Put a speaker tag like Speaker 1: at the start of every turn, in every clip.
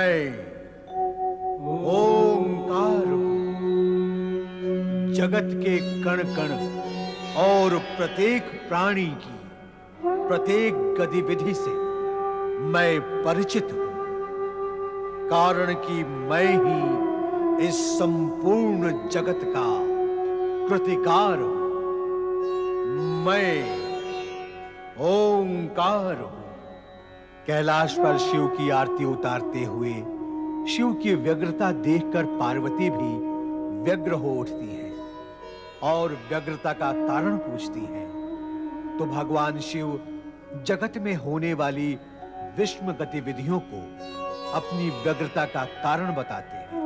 Speaker 1: मैं ओंकार हूं। जगत के कण कण और प्रत्येक प्राणी की प्रत्येक गतिविधि से मैं परिचित हूं, कारण कि मैं ही इस संपूर्ण जगत का कृतिकार हूं। मैं ओंकार हूं। कैलाश पर शिव की आरती उतारते हुए शिव की व्यग्रता देखकर पार्वती भी व्यग्र हो उठती है और व्यग्रता का कारण पूछती है। तो भगवान शिव जगत में होने वाली विषम गतिविधियों को अपनी व्यग्रता का कारण बताते हैं।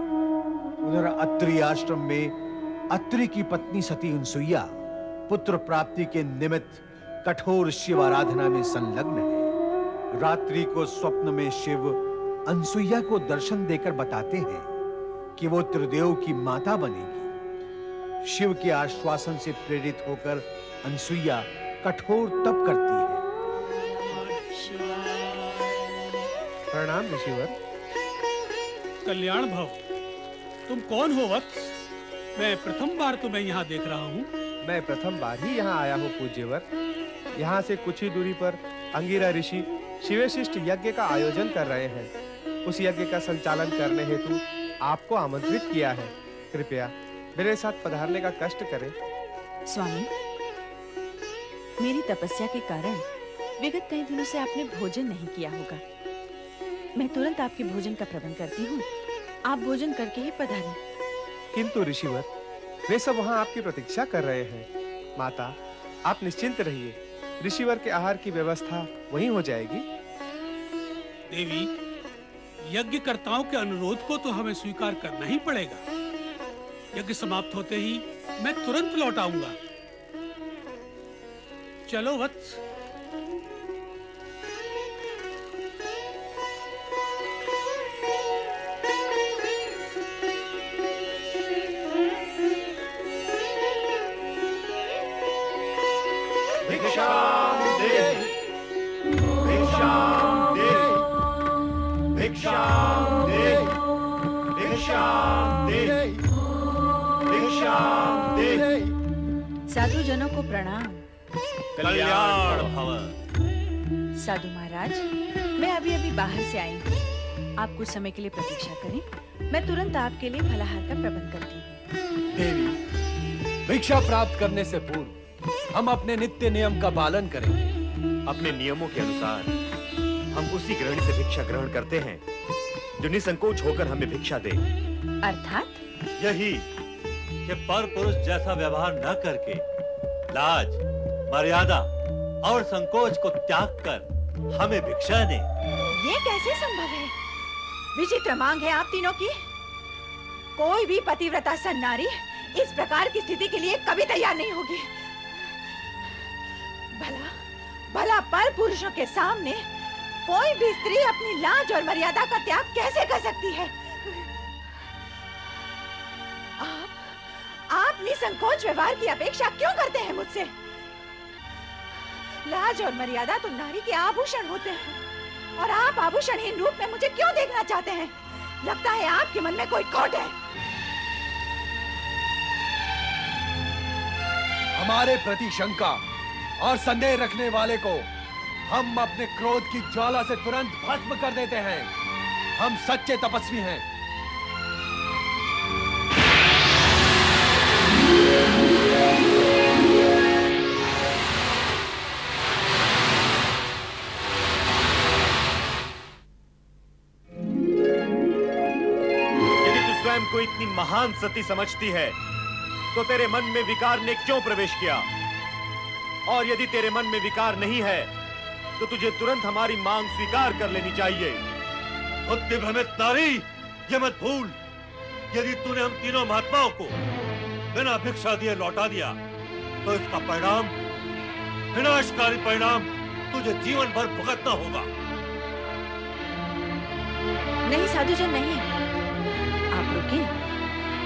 Speaker 1: उधर अत्रि आश्रम में अत्रि की पत्नी सती अनसुईया पुत्र प्राप्ति के निमित्त कठोर शिव आराधना में संलग्न है। रात्रि को स्वप्न में शिव अनसुईया को दर्शन देकर बताते हैं कि वो त्रिदेव की माता बनेगी। शिव के आश्वासन से प्रेरित होकर अनसुईया कठोर तप करती है।
Speaker 2: प्रणाम ऋषिवर।
Speaker 3: कल्याण भव। तुम कौन हो वत्स? मैं प्रथम बार तुम्हें यहाँ देख रहा हूँ।
Speaker 2: मैं प्रथम बार ही यहाँ आया हूँ पूज्यवर। यहाँ से कुछ ही दूरी पर अंगिरा ऋषि शिवशिष्ट यज्ञ का आयोजन कर रहे हैं। उस यज्ञ का संचालन करने हेतु आपको आमंत्रित किया है। कृपया मेरे साथ पधारने का कष्ट करें।
Speaker 4: स्वामी, मेरी तपस्या के कारण विगत कई दिनों से आपने भोजन नहीं किया होगा। मैं तुरंत आपके भोजन का प्रबंध करती हूँ। आप भोजन करके ही पधारें।
Speaker 2: किंतु ऋषिवर, वे सब वहाँ आपकी प्रतीक्षा कर रहे हैं। माता, आप निश्चिंत रहिए। ऋषिवर के आहार की व्यवस्था वहीं हो जाएगी।
Speaker 3: देवी, यज्ञकर्ताओं के अनुरोध को तो हमें स्वीकार करना ही पड़ेगा। यज्ञ समाप्त होते ही मैं तुरंत लौट आऊंगा। चलो वत्स।
Speaker 4: साधु जनों को प्रणाम।
Speaker 5: कल्याण भव।
Speaker 4: साधु महाराज, मैं अभी बाहर से आई हूँ। आप कुछ समय के लिए प्रतीक्षा करें। मैं तुरंत आपके लिए फलाहार का प्रबंध करती हूँ।
Speaker 6: देवी, भिक्षा प्राप्त करने से पूर्व हम अपने नित्य नियम का पालन करेंगे।
Speaker 5: अपने नियमों के अनुसार हम उसी गृहिणी से भिक्षा ग्रहण करते हैं जो निसंकोच होकर हमें भिक्षा दे।
Speaker 4: अर्थात
Speaker 7: यही कि पर पुरुष जैसा व्यवहार न करके लाज, मर्यादा और संकोच को त्याग कर हमें भिक्षा दे।
Speaker 4: ये कैसे संभव है? विचित्र मांग है आप तीनों की। कोई भी पतिव्रता सन्नारी इस प्रकार की स्थिति के लिए कभी तैयार नहीं होगी। भला पर पुरुषों के सामने कोई भी स्त्री अपनी लाज और मर्यादा का त्याग कैसे कर सकती है? आप निसंकोच व्यवहार की अपेक्षा क्यों करते हैं मुझसे? लाज और मर्यादा तो नारी के आभूषण होते हैं, और आप आभूषणहीन रूप में मुझे क्यों देखना चाहते हैं? लगता है आपके मन में कोई खोट है।
Speaker 6: हमारे प्रति शंका और संदेह रखने वाले को हम अपने क्रोध की ज्वाला से तुरंत भस्म कर देते हैं। हम सच्चे तपस्वी हैं।
Speaker 5: यदि तू स्वयं को इतनी महान सती समझती है तो तेरे मन में विकार ने क्यों प्रवेश किया? और यदि तेरे मन में विकार नहीं है तो तुझे तुरंत हमारी मांग स्वीकार कर लेनी चाहिए।
Speaker 7: बुद्धि भ्रमित नारी, ये मत भूल, यदि तूने हम तीनों महात्माओं को बिना भिक्षा दिए लौटा दिया तो इसका परिणाम, विनाशकारी परिणाम तुझे जीवन भर भुगतना होगा।
Speaker 4: नहीं साधुजन, नहीं। आप रुके।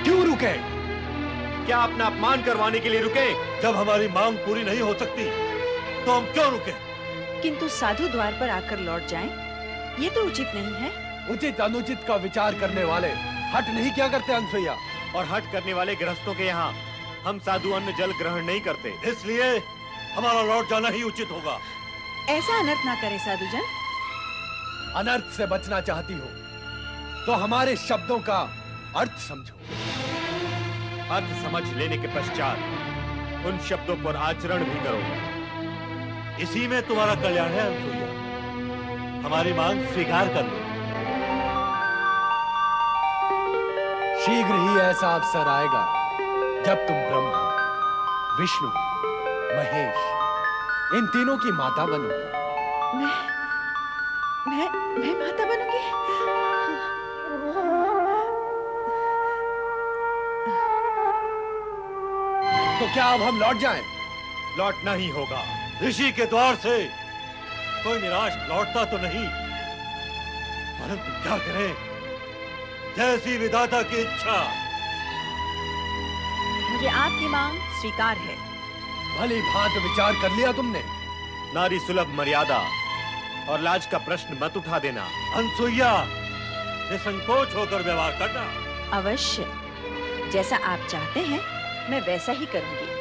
Speaker 6: क्यों रुके?
Speaker 5: क्या अपना अपमान करवाने के लिए रुके?
Speaker 7: जब हमारी मांग पूरी नहीं हो सकती तो हम क्यों रुके?
Speaker 4: किंतु साधु द्वार पर आकर लौट जाएं, ये तो उचित नहीं है।
Speaker 6: उचित अनुचित का विचार करने वाले हट नहीं क्या करते अनसुईया?
Speaker 5: और हट करने वाले गृहस्थों के यहाँ हम साधु अन्न जल ग्रहण नहीं करते।
Speaker 7: इसलिए हमारा लौट जाना ही उचित होगा।
Speaker 4: ऐसा अनर्थ ना करे साधुजन।
Speaker 6: अनर्थ से बचना चाहती हो तो हमारे शब्दों का अर्थ समझो।
Speaker 5: अर्थ समझ लेने के पश्चात उन शब्दों पर आचरण भी करो।
Speaker 7: इसी में तुम्हारा कल्याण है अनसुईया। हमारी मांग स्वीकार कर लो।
Speaker 6: शीघ्र ही ऐसा अवसर आएगा जब तुम ब्रह्मा, विष्णु, महेश इन तीनों की माता बनोगी।
Speaker 4: मैं माता बनूंगी?
Speaker 6: तो क्या अब हम लौट जाएं?
Speaker 5: लौटना ही होगा।
Speaker 7: ऋषि के द्वार से कोई निराश लौटता तो नहीं, परंतु क्या करें, जैसी विधाता की इच्छा।
Speaker 4: मुझे आपकी मांग स्वीकार है।
Speaker 6: भली भांति विचार कर लिया तुमने?
Speaker 5: नारी सुलभ मर्यादा और लाज का प्रश्न मत उठा देना।
Speaker 7: अनसुईया, निसंकोच होकर व्यवहार करना।
Speaker 4: अवश्य, जैसा आप चाहते हैं मैं वैसा ही करूंगी।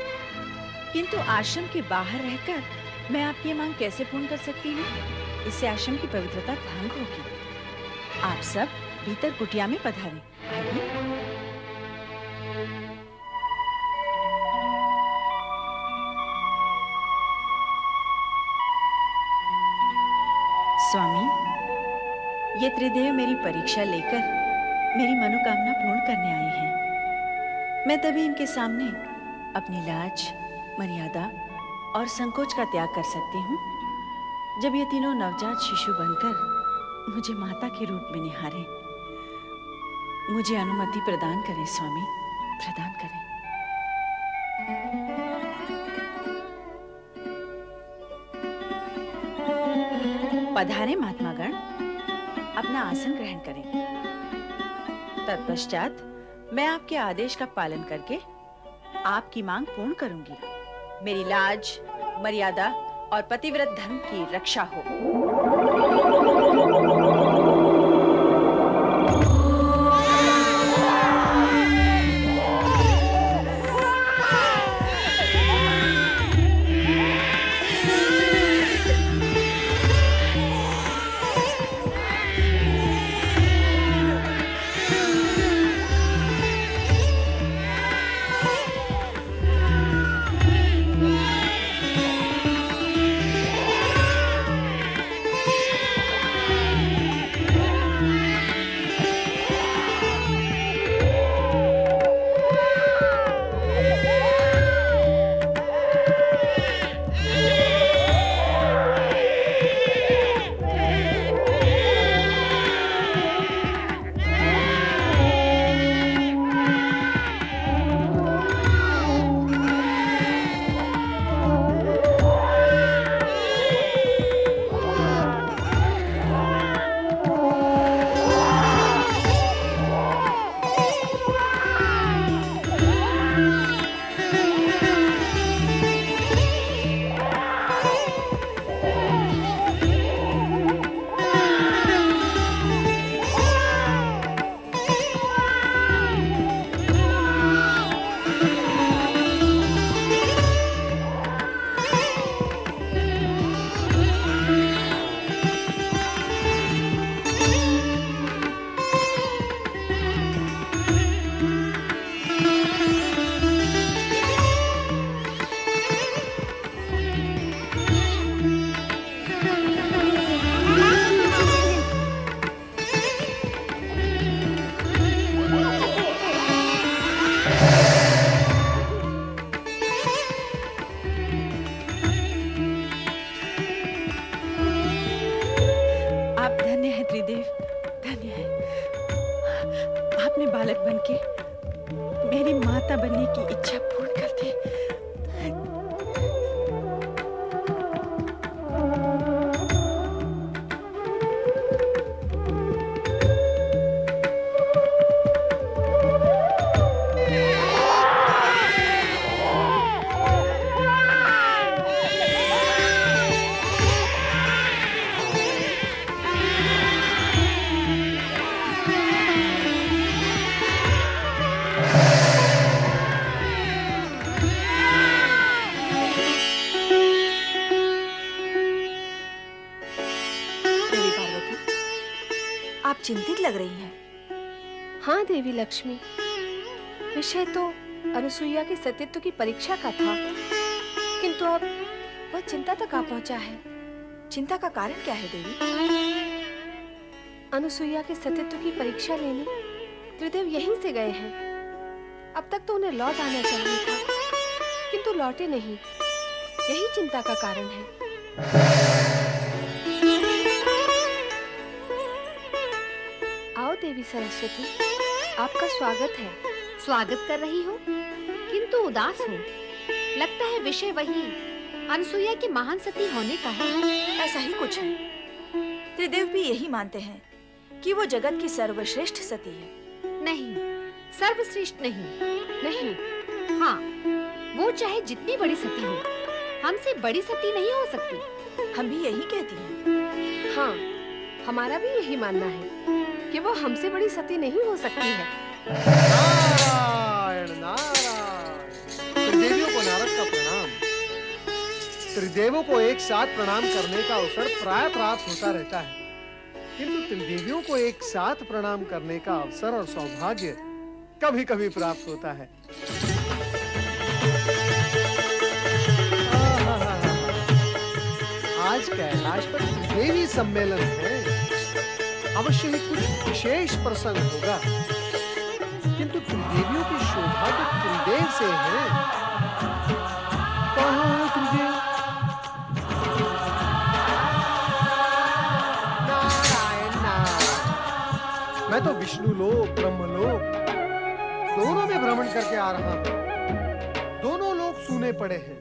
Speaker 4: किंतु आश्रम के बाहर रहकर मैं आपकी ये मांग कैसे पूर्ण कर सकती हूँ? इससे आश्रम की पवित्रता भंग होगी। आप सब भीतर कुटिया में पधारें। आइए। स्वामी, ये त्रिदेव मेरी परीक्षा लेकर मेरी मनोकामना पूर्ण करने आए हैं। मैं तभी इनके सामने अपनी लाज, मर्यादा और संकोच का त्याग कर सकती हूँ जब ये तीनों नवजात शिशु बनकर मुझे माता के रूप में निहारें। मुझे अनुमति प्रदान करें स्वामी, प्रदान करें। पधारें महात्मागण, अपना आसन ग्रहण करें। तत्पश्चात मैं आपके आदेश का पालन करके आपकी मांग पूर्ण करूंगी। मेरी लाज, मर्यादा और पतिव्रत धर्म की रक्षा हो। बालक बनके मेरी माता बनने की इच्छा पूर्ण कर दी।
Speaker 8: लग रही हैं।
Speaker 9: हाँ देवी लक्ष्मी, विषय तो अनुसुईया के सतीत्व की परीक्षा का था, किंतु अब वह चिंता तक आ पहुंचा है।
Speaker 8: चिंता का कारण क्या है देवी?
Speaker 9: अनुसुईया के सतीत्व की परीक्षा लेने त्रिदेव यहीं से गए हैं। अब तक तो उन्हें लौट आना चाहिए था, किंतु लौटे नहीं। यही चिंता का कारण है। आओ देवी सरस्वती, आपका स्वागत है।
Speaker 10: स्वागत कर रही हो, किंतु उदास हो। लगता है विषय वही अनुसुईया के महान सती होने का है।
Speaker 8: ऐसा ही कुछ है। त्रिदेव भी यही मानते हैं कि वो जगत की सर्वश्रेष्ठ सती है।
Speaker 10: नहीं, सर्वश्रेष्ठ नहीं। हाँ, वो चाहे जितनी बड़ी सती हो, हमसे बड़ी सती नहीं हो सकती।
Speaker 8: हम भी यही कहती हैं।
Speaker 9: हाँ, हमारा भी यही मानना है कि वो हमसे बड़ी सती नहीं हो सकती है।
Speaker 2: नारायण नारायण। त्रिदेवियों को नारद का प्रणाम। त्रिदेवों को एक साथ प्रणाम करने का अवसर प्राय प्राप्त होता रहता है, किंतु त्रिदेवियों को एक साथ प्रणाम करने का अवसर और सौभाग्य कभी-कभी प्राप्त होता है। आज कैलाश पर त्रिदेवी सम्मेलन है। अवश्य ही कुछ विशेष प्रसंग होगा, किंतु त्रिदेवियों की शोभा तो त्रिदेव से है। कहाँ है त्रिदेव? नारायण नारायण। मैं तो विष्णु लोक, ब्रह्म लोक दोनों में भ्रमण करके आ रहा हूँ। दोनों लोग सूने पड़े हैं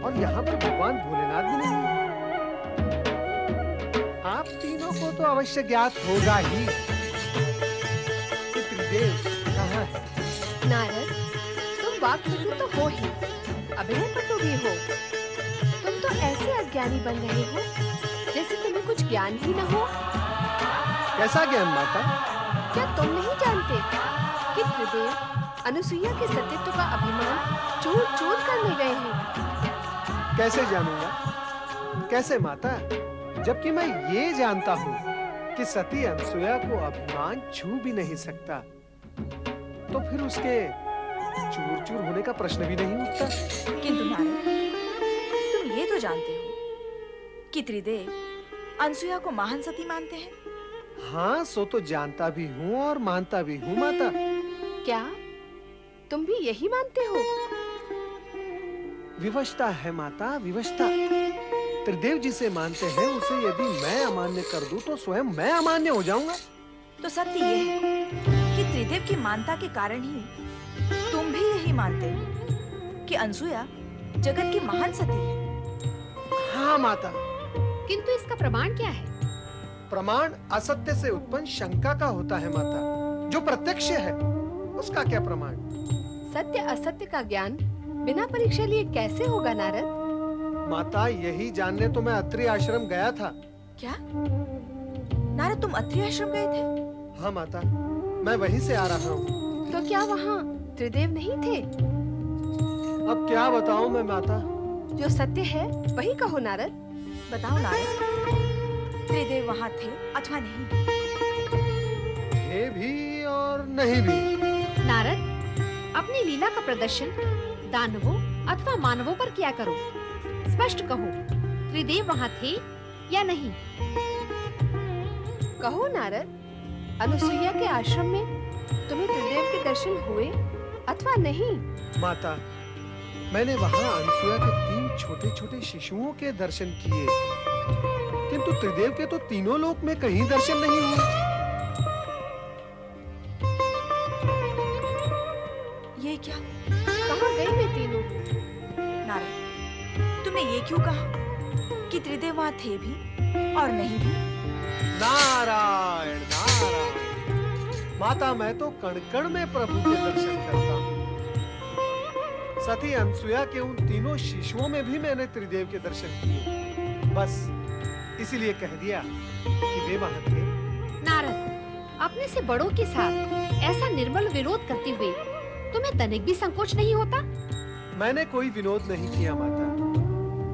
Speaker 2: और यहाँ पर भगवान भोलेनाथ भी नहीं है। आप तीनों को तो अवश्य ज्ञात होगा ही कि त्रिदेव कहाँ है।
Speaker 9: नारद, तुम वाक्पटु तो हो ही, अभिनय पटु भी हो। तुम तो ऐसे अज्ञानी बन रहे हो जैसे तुम्हें कुछ ज्ञान ही न हो।
Speaker 2: कैसा ज्ञान माता?
Speaker 9: क्या तुम नहीं जानते कि त्रिदेव अनुसुईया के सतीत्व का अभिमान चूर-चूर करने गए हैं?
Speaker 2: कैसे जानूंगा? कैसे माता? जबकि मैं ये जानता हूँ कि सती अनुसुईया को अभिमान छू भी नहीं सकता, तो फिर उसके चूर-चूर होने का प्रश्न भी नहीं उठता।
Speaker 8: किंतु नारद, तुम ये तो जानते हो कि त्रिदेव अनसुईया को महान सती मानते हैं।
Speaker 2: हाँ, सो तो जानता भी हूँ और मानता भी हूँ माता।
Speaker 9: क्या तुम भी यही मानते हो?
Speaker 2: विवशता है माता, विवशता। त्रिदेव जिसे मानते हैं उसे यदि मैं अमान्य कर दूं तो स्वयं मैं अमान्य हो जाऊंगा।
Speaker 8: तो सत्य ये है कि त्रिदेव की मानता के कारण ही तुम भी यही मानते हो कि अनसुईया जगत की महान सती है।
Speaker 2: हाँ माता।
Speaker 10: किंतु इसका प्रमाण क्या है?
Speaker 2: प्रमाण असत्य से उत्पन्न शंका का होता है माता। जो प्रत्यक्ष है उसका क्या प्रमाण?
Speaker 9: सत्य असत्य का ज्ञान बिना परीक्षा लिए कैसे होगा नारद?
Speaker 2: माता, यही जानने तो मैं अत्रि आश्रम गया था।
Speaker 8: क्या नारद, तुम अत्रि आश्रम गए थे?
Speaker 2: हाँ माता, मैं वहीं से आ रहा हूँ।
Speaker 9: तो क्या वहाँ त्रिदेव नहीं थे?
Speaker 2: अब क्या बताऊँ मैं माता?
Speaker 9: जो सत्य है वही कहो नारद।
Speaker 8: बताओ नारद, त्रिदेव वहाँ थे अथवा नहीं?
Speaker 2: थे भी और नहीं भी।
Speaker 10: नारद, अपनी लीला का प्रदर्शन दानवों अथवा मानवों पर किया करो। स्पष्ट कहो, त्रिदेव वहाँ थे या नहीं?
Speaker 9: कहो नारद, अनुसुईया के आश्रम में तुम्हें त्रिदेव के दर्शन हुए अथवा नहीं?
Speaker 2: माता, मैंने वहाँ अनसुईया के 3 छोटे-छोटे शिशुओं के दर्शन किए, किंतु त्रिदेव के तो तीनों लोक में कहीं दर्शन नहीं हुए।
Speaker 8: ये क्या?
Speaker 9: कहाँ गए वे तीनों?
Speaker 8: नारद, तुमने ये क्यों कहा कि त्रिदेव वहाँ थे भी और नहीं भी?
Speaker 2: नारायण नारायण। माता, मैं तो कण-कण में प्रभु के दर्शन करता हूँ। सती अनसुईया के उन तीनों शिशुओं में भी मैंने त्रिदेव के दर्शन किए। बस इसीलिए कह दिया कि वे वहाँ थे।
Speaker 10: नारद, अपने से बड़ों के साथ ऐसा निर्मल विरोध करते हुए तुम्हें तनिक भी संकोच नहीं होता?
Speaker 2: मैंने कोई विनोद नहीं किया माता।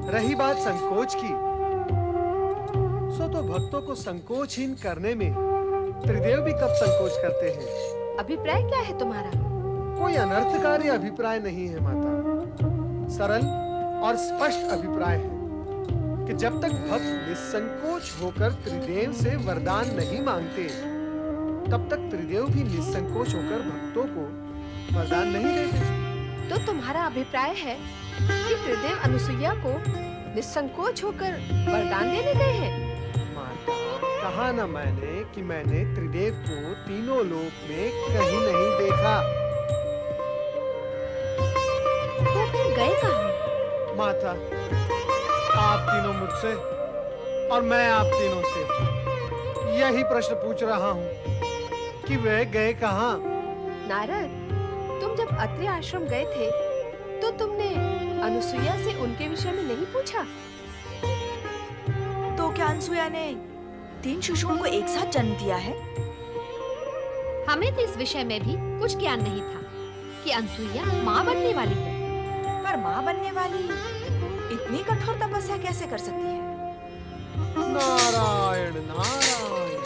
Speaker 2: रही बात संकोच की, सो तो भक्तों को संकोचहीन करने में त्रिदेव भी कब संकोच करते हैं।
Speaker 9: अभिप्राय क्या है तुम्हारा?
Speaker 2: कोई अनर्थकारी अभिप्राय नहीं है माता। सरल और स्पष्ट अभिप्राय है कि जब तक भक्त निसंकोच होकर त्रिदेव से वरदान नहीं मांगते, तब तक त्रिदेव भी निसंकोच होकर भक्तों को वरदान नहीं देते।
Speaker 9: तो तुम्हारा अभिप्राय है कि त्रिदेव अनुसुईया को निसंकोच होकर वरदान देने गए हैं?
Speaker 2: माता, कहा न मैंने कि मैंने त्रिदेव को तीनों लोक में कहीं नहीं देखा।
Speaker 9: तो फिर गए कहाँ?
Speaker 2: माता, आप तीनों मुझसे और मैं आप तीनों से यही प्रश्न पूछ रहा हूँ कि वे गए कहाँ।
Speaker 9: नारद, तुम जब अत्रि आश्रम गए थे तो तुमने अनुसुईया से उनके विषय में नहीं पूछा?
Speaker 8: तो क्या अनसुया ने 3 शिशुओं को एक साथ जन्म दिया है?
Speaker 10: हमें तो इस विषय में भी कुछ ज्ञान नहीं था कि अनसुईया माँ बनने वाली है।
Speaker 8: पर माँ बनने वाली इतनी कठोर तपस्या कैसे कर सकती है?
Speaker 2: नारायण नारायण,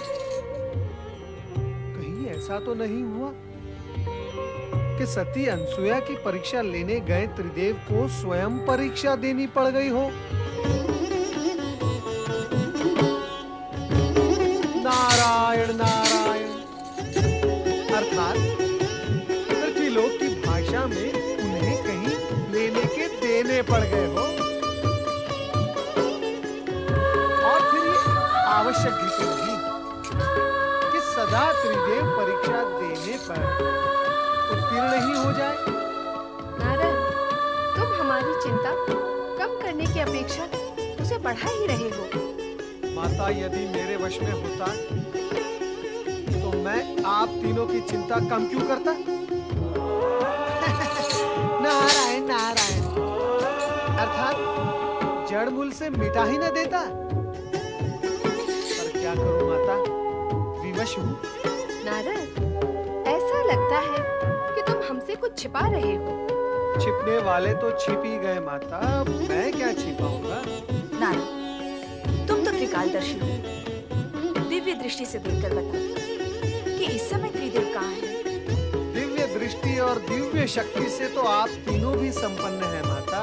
Speaker 2: कहीं ऐसा तो नहीं हुआ कि सती अनसुया की परीक्षा लेने गए त्रिदेव को स्वयं परीक्षा देनी पड़ गई हो? नारायण नारायण, अर्थात पृथ्वीलोक की भाषा में उन्हें कहीं लेने के देने पड़ गए हो। और फिर ये आवश्यक भी तो नहीं कि सदा त्रिदेव परीक्षा देने पर उत्तीर्ण ही हो जाए।
Speaker 9: नारद, तुम हमारी चिंता कम करने की अपेक्षा उसे बढ़ा ही रहे हो।
Speaker 2: माता, यदि मेरे वश में होता तो मैं आप तीनों की चिंता कम क्यों करता? नारायण नारायण, अर्थात जड़ मूल से मिटा ही न देता। पर क्या करूं माता, विवश हूं।
Speaker 9: नारद, ऐसा लगता है कि तुम हमसे कुछ छिपा रहे हो।
Speaker 2: छिपने वाले तो छिप ही गए माता, अब मैं क्या छिपाऊंगा?
Speaker 8: नारद, तुम तो त्रिकालदर्शी हो। दिव्य दृष्टि से देखकर बताओ कि इस समय त्रिदेव कहाँ है?
Speaker 2: दिव्य दृष्टि और दिव्य शक्ति से तो आप तीनों भी संपन्न हैं माता।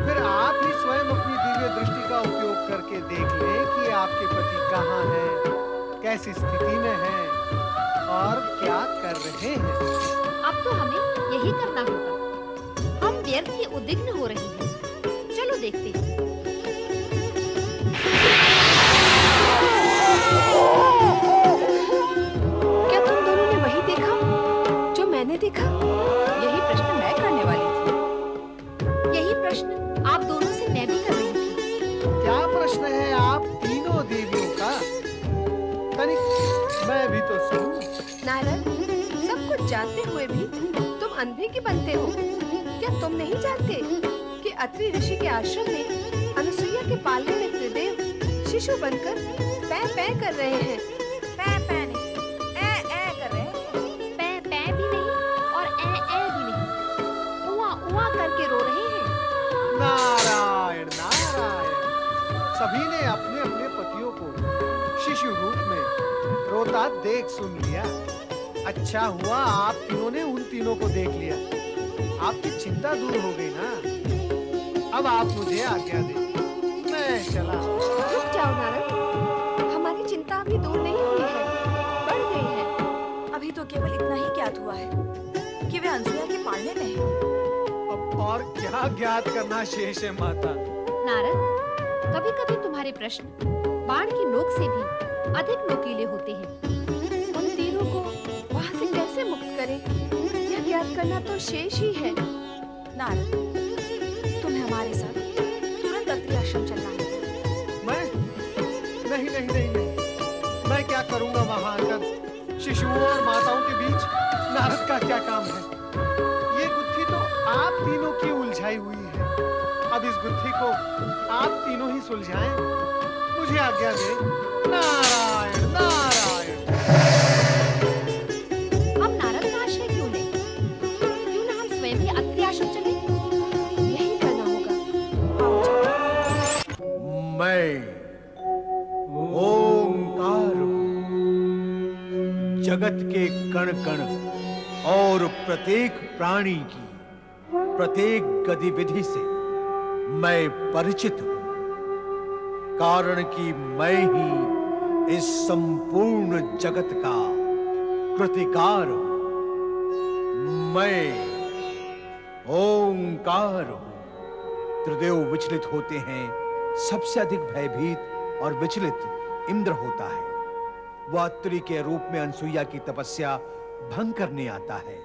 Speaker 2: फिर आप ही स्वयं अपनी दिव्य दृष्टि का उपयोग करके देख लें कि आपके पति कहाँ हैं, कैसी स्थिति में हैं और क्या कर रहे हैं।
Speaker 10: अब तो हमें यही करना होगा। हम व्यर्थ ही उद्विग्न हो रहे हैं। चलो देखते हैं।
Speaker 9: क्या तुम दोनों ने वही देखा जो मैंने देखा?
Speaker 8: यही प्रश्न मैं करने वाली थी।
Speaker 10: यही प्रश्न आप दोनों से मैं भी कर रही थी।
Speaker 2: क्या प्रश्न है आप तीनों देवियों का? तनिक मैं भी तो सुनूं।
Speaker 9: नारद, सब कुछ जानते हुए भी तुम अंधे की बनते हो। क्या तुम नहीं जानते कि अत्रि ऋषि के आश्रम में अनुसुईया के पालने में त्रिदेव शिशु बनकर पै पै कर रहे हैं?
Speaker 8: पै पै नहीं, ए कर रहे हैं।
Speaker 10: पै पै भी नहीं और ए भी नहीं, उआ उआ करके रो रहे हैं।
Speaker 2: नारायण नारायण, सभी ने अपने अपने पतियों को शिशु रूप में रोता देख सुन लिया। अच्छा हुआ आप तीनों ने उन तीनों को देख लिया, आपकी चिंता दूर हो गई ना। अब आप मुझे आज्ञा दें, मैं चला।
Speaker 9: रुक जाओ नारद, हमारी चिंता अभी दूर नहीं हुई है, बढ़ गई है।
Speaker 8: अभी तो केवल इतना ही ज्ञात हुआ है कि वे अनसुया के पालने में हैं।
Speaker 2: अब और क्या ज्ञात करना शेष है माता?
Speaker 10: नारद, कभी-कभी तुम्हारे प्रश्न बाण की नोक से भी अधिक नोकीले होते हैं।
Speaker 9: उन तीनों को वहाँ से कैसे मुक्त करें, यह ज्ञात करना तो शेष ही है।
Speaker 8: नारद, तुम्हें हमारे साथ तुरंत अत्रि आश्रम चलना है।
Speaker 2: मैं नहीं नहीं नहीं नहीं, मैं क्या करूंगा वहां आकर? शिशुओं और माताओं के बीच नारद का क्या काम है? ये गुत्थी तो आप तीनों की उलझाई हुई है। अब इस गुत्थी को आप तीनों ही सुलझाएं। मुझे आज्ञा दें। नारायण नारायण।
Speaker 10: हम नारद का आश्रय क्यों लें? क्यों ना हम स्वयं ही अत्रि आश्रम चलें?
Speaker 9: यही करना होगा।
Speaker 8: आओ चलो।
Speaker 1: मैं ओंकार हूं। जगत के कण कण और प्रत्येक प्राणी की प्रत्येक गतिविधि से मैं परिचित हूं, कारण कि मैं ही इस संपूर्ण जगत का कृतिकार हूं। मैं ओंकार हूं। त्रिदेव विचलित होते हैं। सबसे अधिक भयभीत और विचलित इंद्र होता है। वह अत्रि के रूप में अनसुईया की तपस्या भंग करने आता है,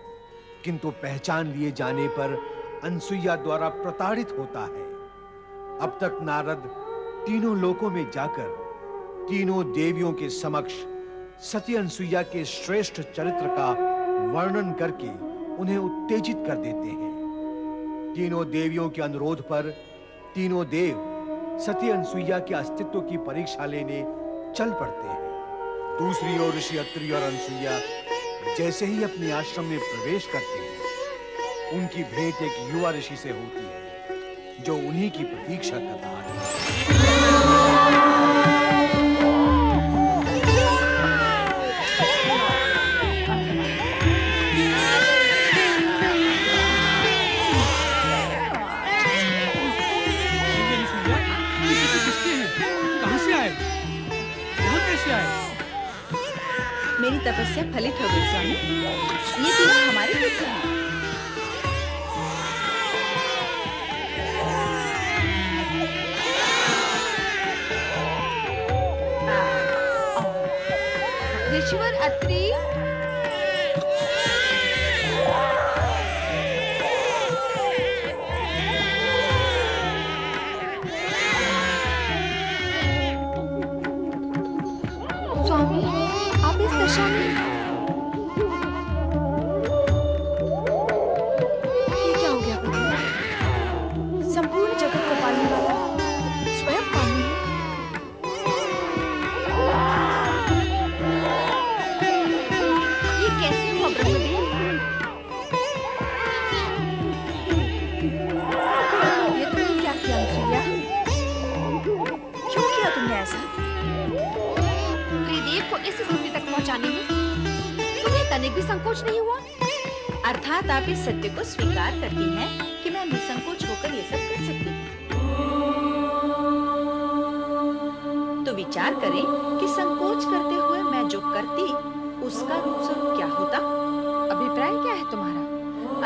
Speaker 1: किंतु पहचान लिए जाने पर अनसुईया द्वारा प्रताड़ित होता है। अब तक नारद तीनों लोकों में जाकर तीनों देवियों के समक्ष सती अनसुईया के श्रेष्ठ चरित्र का वर्णन करके उन्हें उत्तेजित कर देते हैं। तीनों देवियों के अनुरोध पर तीनों देव सती अनसुईया के अस्तित्व की परीक्षा लेने चल पड़ते हैं। दूसरी ओर ऋषि अत्रि और अनसुईया जैसे ही अपने आश्रम में प्रवेश करते हैं, उनकी भेंट एक युवा ऋषि से होती है जो उन्हीं की प्रतीक्षा कर रहा है।
Speaker 4: मेरी तपस्या फलित हो गई स्वामी। ये तीनों हमारे पुत्र हैं।
Speaker 9: ऋषिवर अत्रि, स्वामी आप इस दशा में ये क्या हो गया?
Speaker 8: संपूर्ण जगत को पालने वाला स्वयं पानी है।
Speaker 10: ये कैसे हुआ ब्रह्मदेव?
Speaker 8: ये तुमने क्या किया अनसुईया? क्यों किया तुमने ऐसा?
Speaker 10: त्रिदेव को इस स्थिति तक पहुंचाने में तुम्हें तनिक भी संकोच नहीं हुआ?
Speaker 4: अर्थात आप इस सत्य को स्वीकार करती हैं कि मैं निसंकोच होकर ये सब कर सकती हूँ। तो विचार करें कि संकोच करते हुए मैं जो करती उसका रूप स्वरूप क्या होता।
Speaker 9: अभिप्राय क्या है तुम्हारा?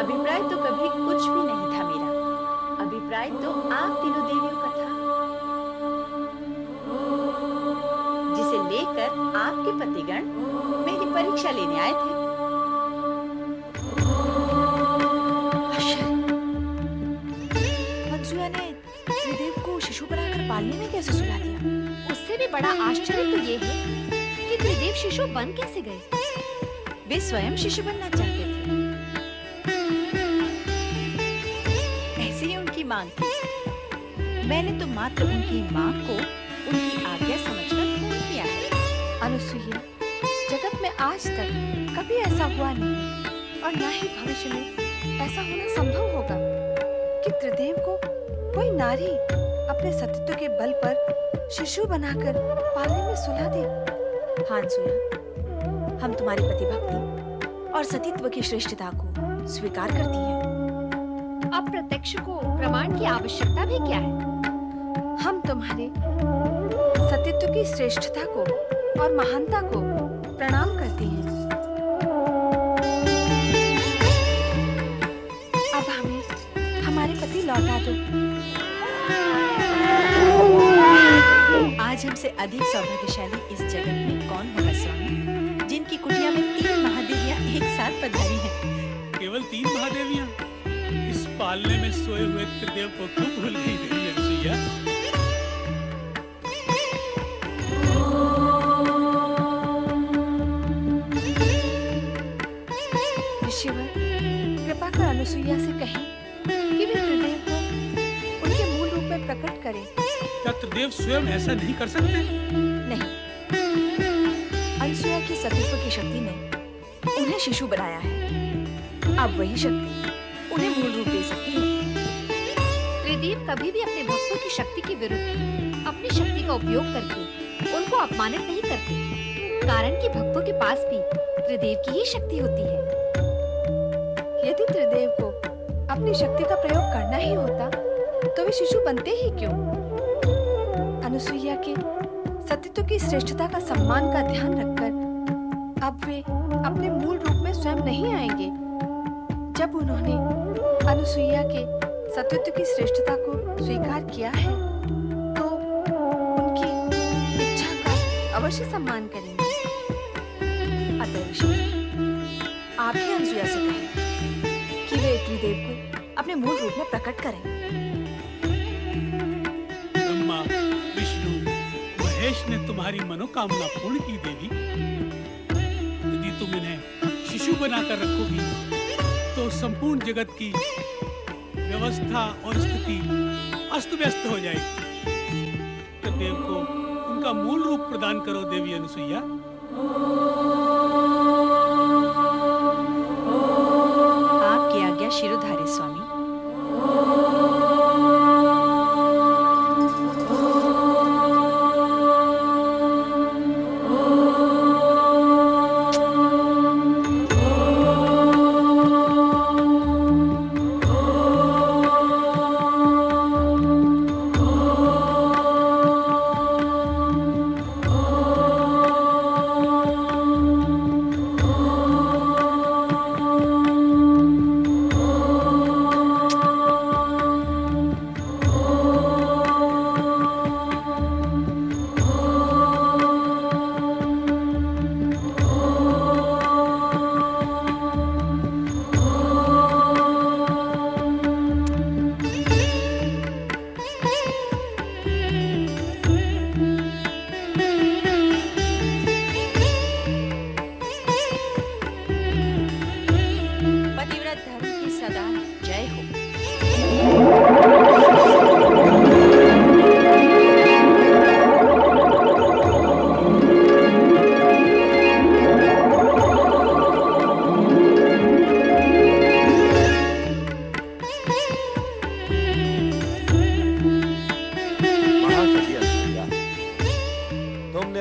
Speaker 4: अभिप्राय तो कभी कुछ भी नहीं था मेरा। अभिप्राय तो आप तीनों देवियों का था, जिसे लेकर आपके पतिगण मेरी परीक्षा लेने आए थे।
Speaker 8: अनसुईया ने त्रिदेव को शिशु बनाकर पालने में कैसे सुला दिया?
Speaker 10: उससे भी बड़ा आश्चर्य तो ये है कि त्रिदेव शिशु बन कैसे गए?
Speaker 4: वे स्वयं शिशु बनना चाहते थे। ऐसी ही उनकी मांग थी। मैंने तो मात्र उनकी मांग को उनकी आज्ञा समझकर पूर्ण किया है।
Speaker 8: अनुसुईया, जगत में आज तक कभी ऐसा हुआ नहीं और ना ही भविष्य में ऐसा होना संभव होगा कि त्रिदेव को कोई नारी अपने सतीत्व के बल पर शिशु बनाकर पालने में सुला दे। हाँ अनसुईया, हम तुम्हारी पतिभक्ति और सतीत्व की श्रेष्ठता को स्वीकार करती हैं।
Speaker 10: अब प्रत्यक्ष को प्रमाण की आवश्यकता भी क्या है?
Speaker 8: हम तुम्हारे सतीत्व की श्रेष्ठता को और महानता को प्रणाम करती हैं। अब हमें हमारे पति लौटा दो।
Speaker 4: आज हमसे अधिक सौभाग्यशाली इस जगत में कौन होगा स्वामी, जिनकी कुटिया में 3 महादेवियां एक साथ पधारी हैं।
Speaker 3: केवल 3 महादेवियां? इस पालने में सोए हुए त्रिदेव को क्यों भूल गई देवी अनसुईया?
Speaker 8: ऋषिवर, कृपा कर अनुसुईया से कहें कि वे त्रिदेव को उनके मूल रूप में प्रकट करें।
Speaker 3: क्या त्रिदेव स्वयं ऐसा नहीं कर सकते?
Speaker 8: नहीं, अनसुईया की सतीत्व की शक्ति ने उन्हें शिशु बनाया है। अब वही शक्ति उन्हें मूल रूप दे सकती है।
Speaker 10: त्रिदेव कभी भी अपने भक्तों की शक्ति के विरुद्ध अपनी शक्ति का उपयोग करके उनको अपमानित नहीं करते, कारण कि भक्तों के पास भी त्रिदेव की ही शक्ति होती है।
Speaker 8: यदि त्रिदेव को अपनी शक्ति का प्रयोग करना ही होता तो वे शिशु बनते ही क्यों? अनुसुईया के सतीत्व की श्रेष्ठता का सम्मान का ध्यान रखकर अब वे अपने मूल रूप में स्वयं नहीं आएंगे। जब उन्होंने अनुसुईया के सतीत्व की श्रेष्ठता को स्वीकार किया है तो उनकी इच्छा का अवश्य सम्मान करेंगे।
Speaker 4: अतः ऋषि, आप ही अनुसुईया से कहें कि वे त्रिदेव को अपने मूल रूप में प्रकट करें।
Speaker 3: ब्रह्मा, विष्णु, महेश ने तुम्हारी मनोकामना पूर्ण की देवी। यदि तुम इन्हें शिशु बनाकर रखोगी तो संपूर्ण जगत की व्यवस्था और स्थिति अस्त व्यस्त हो जाएगी। त्रिदेव को उनका मूल रूप प्रदान करो देवी अनुसुईया।
Speaker 4: आपकी आज्ञा शिरोधार्य स्वामी।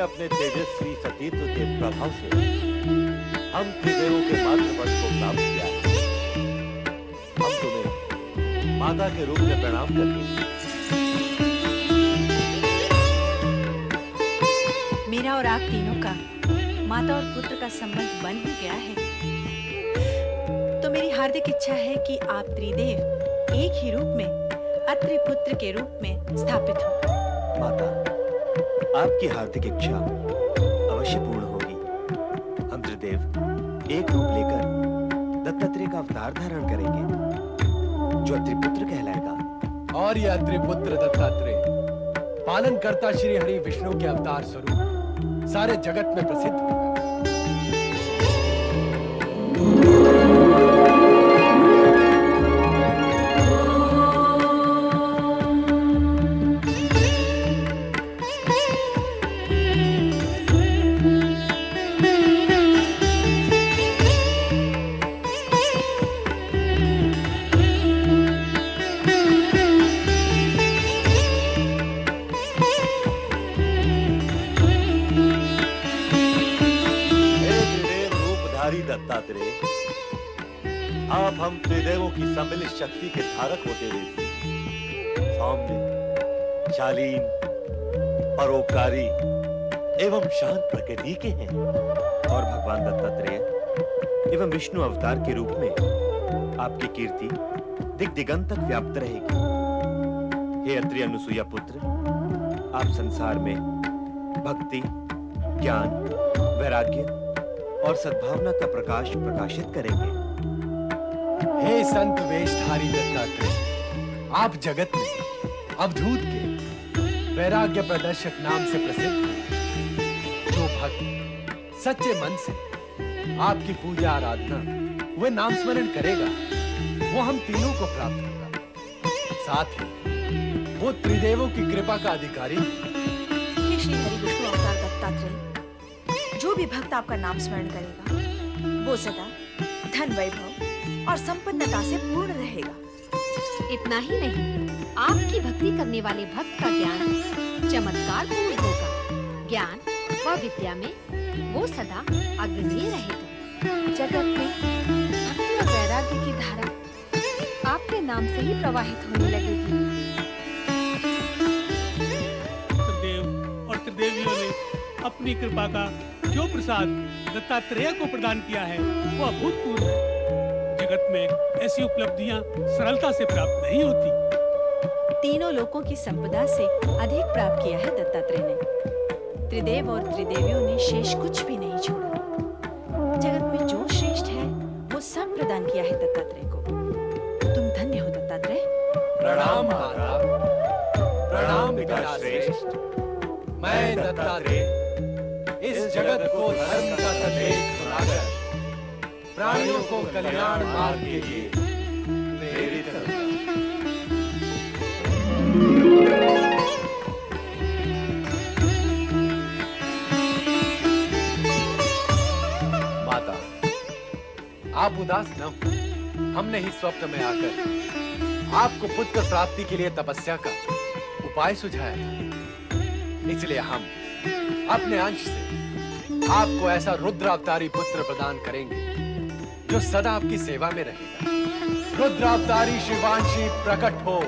Speaker 5: अपने तेजस्वी सतीत्व के प्रभाव से हम त्रिदेवों के मातृपद को प्राप्त किया है। हम तुम्हें माता के रूप में प्रणाम करते हैं।
Speaker 4: मेरा और आप तीनों का माता और पुत्र का संबंध बन ही गया है, तो मेरी हार्दिक इच्छा है कि आप त्रिदेव एक ही रूप में अत्रि पुत्र के रूप में स्थापित हो।
Speaker 5: माता, आपकी हार्दिक इच्छा अवश्य पूर्ण होगी। हम त्रिदेव एक रूप लेकर दत्तात्रेय का अवतार धारण करेंगे, जो अत्रिपुत्र कहलाएगा।
Speaker 6: और यह अत्रिपुत्र दत्तात्रेय पालनकर्ता श्री हरि विष्णु के अवतार स्वरूप सारे जगत में प्रसिद्ध होगा।
Speaker 5: दत्तात्रेय, आप हम त्रिदेवों की सम्मिलित शक्ति के धारक होते हुए सौम्य, शालीन, परोपकारी एवं शांत प्रकृति के हैं। और भगवान दत्तात्रेय एवं विष्णु अवतार के रूप में आपकी कीर्ति दिग दिगंत तक व्याप्त रहेगी। हे अत्रि अनुसुईया पुत्र, आप संसार में भक्ति, ज्ञान, वैराग्य और सद्भावना का प्रकाश प्रकाशित करेंगे।
Speaker 6: हे संत वेशधारी दत्तात्रेय, आप जगत में अवधूत के वैराग्य प्रदर्शक नाम से प्रसिद्ध हैं। जो भक्त सच्चे मन से आपकी पूजा आराधना व नाम स्मरण करेगा, वो हम तीनों को प्राप्त होगा। साथ ही वो त्रिदेवों की कृपा का अधिकारी।
Speaker 4: हे श्री हरि विष्णु अवतार दत्तात्रेय, जो भी भक्त आपका नाम स्मरण करेगा वो सदा धन, वैभव और संपन्नता से पूर्ण रहेगा।
Speaker 10: इतना ही नहीं, आपकी भक्ति करने वाले भक्त का ज्ञान चमत्कार पूर्ण होगा। ज्ञान व विद्या में वो सदा अग्रणीय रहेगा।
Speaker 8: जगत में भक्ति और वैराग्य की धारा आपके नाम से ही प्रवाहित होने लगेगी।
Speaker 3: त्रिदेव और त्रिदेवियों ने अपनी कृपा का जो प्रसाद दत्तात्रेय को प्रदान किया है वो अभूतपूर्व है। जगत में ऐसी उपलब्धियां सरलता से प्राप्त नहीं होती।
Speaker 4: तीनों लोकों की संपदा से अधिक प्राप्त किया है दत्तात्रेय ने। त्रिदेव और त्रिदेवियों ने शेष कुछ भी नहीं छोड़ा। जगत में जो श्रेष्ठ है वो सब प्रदान किया है दत्तात्रेय को। तुम धन्य हो दत्तात्रेय।
Speaker 6: प्रणाम माता, प्रणाम पिता श्रेष्ठ। मैं दत्तात्रेय इस जगत को धर्म का संदेश सुनाकर प्राणियों को कल्याण मार्ग के लिए प्रेरित करूंगा। माता, आप उदास न हो। हमने ही स्वप्न में आकर आपको पुत्र प्राप्ति के लिए तपस्या का उपाय सुझाया था। इसलिए हम अपने अंश से आपको ऐसा रुद्रावतारी पुत्र प्रदान करेंगे जो सदा आपकी सेवा में रहेगा। रुद्रावतारी शिवांशी प्रकट हो।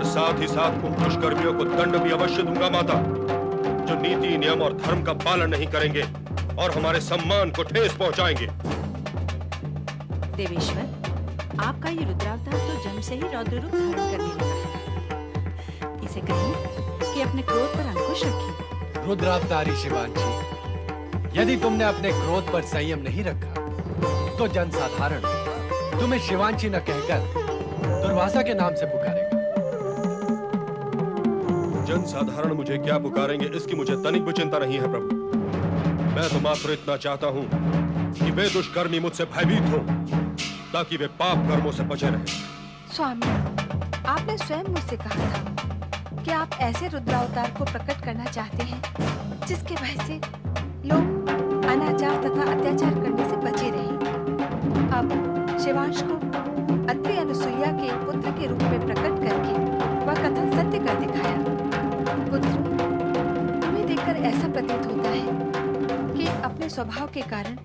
Speaker 11: साथ ही साथ कुछ दुष्कर्मियों को दंड भी अवश्य दूंगा माता, जो नीति नियम और धर्म का पालन नहीं करेंगे और हमारे सम्मान को ठेस पहुंचाएंगे।
Speaker 4: देवेश्वर, आपका ये रुद्रावतार तो जन्म से ही रौद्र रूप धारण करने लगा है। इसे कहिए कि अपने क्रोध पर अंकुश रखिए।
Speaker 6: रुद्रावतारी शिवांशी, यदि तुमने अपने क्रोध पर संयम नहीं रखा तो जनसाधारण तुम्हें शिवांशी न कहकर दुर्वासा के नाम से पुकारेगा।
Speaker 11: जनसाधारण मुझे क्या पुकारेंगे इसकी मुझे तनिक भी चिंता नहीं है प्रभु। मैं तो मात्र इतना चाहता हूँ कि वे दुष्कर्मी मुझसे भयभीत हो ताकि वे पाप कर्मों से बचे रहें।
Speaker 8: स्वामी, आपने स्वयं मुझसे कहा था कि आप ऐसे रुद्रावतार को प्रकट करना चाहते हैं जिसके भय से लोग अनाचार तथा अत्याचार करने से बचे रहें। अब शिवांश को अत्रि अनुसुईया के पुत्र के रूप में प्रकट करके वह कथन सत्य कर दिखाया। पुत्र, तुम्हें देखकर ऐसा प्रतीत होता है कि अपने स्वभाव के कारण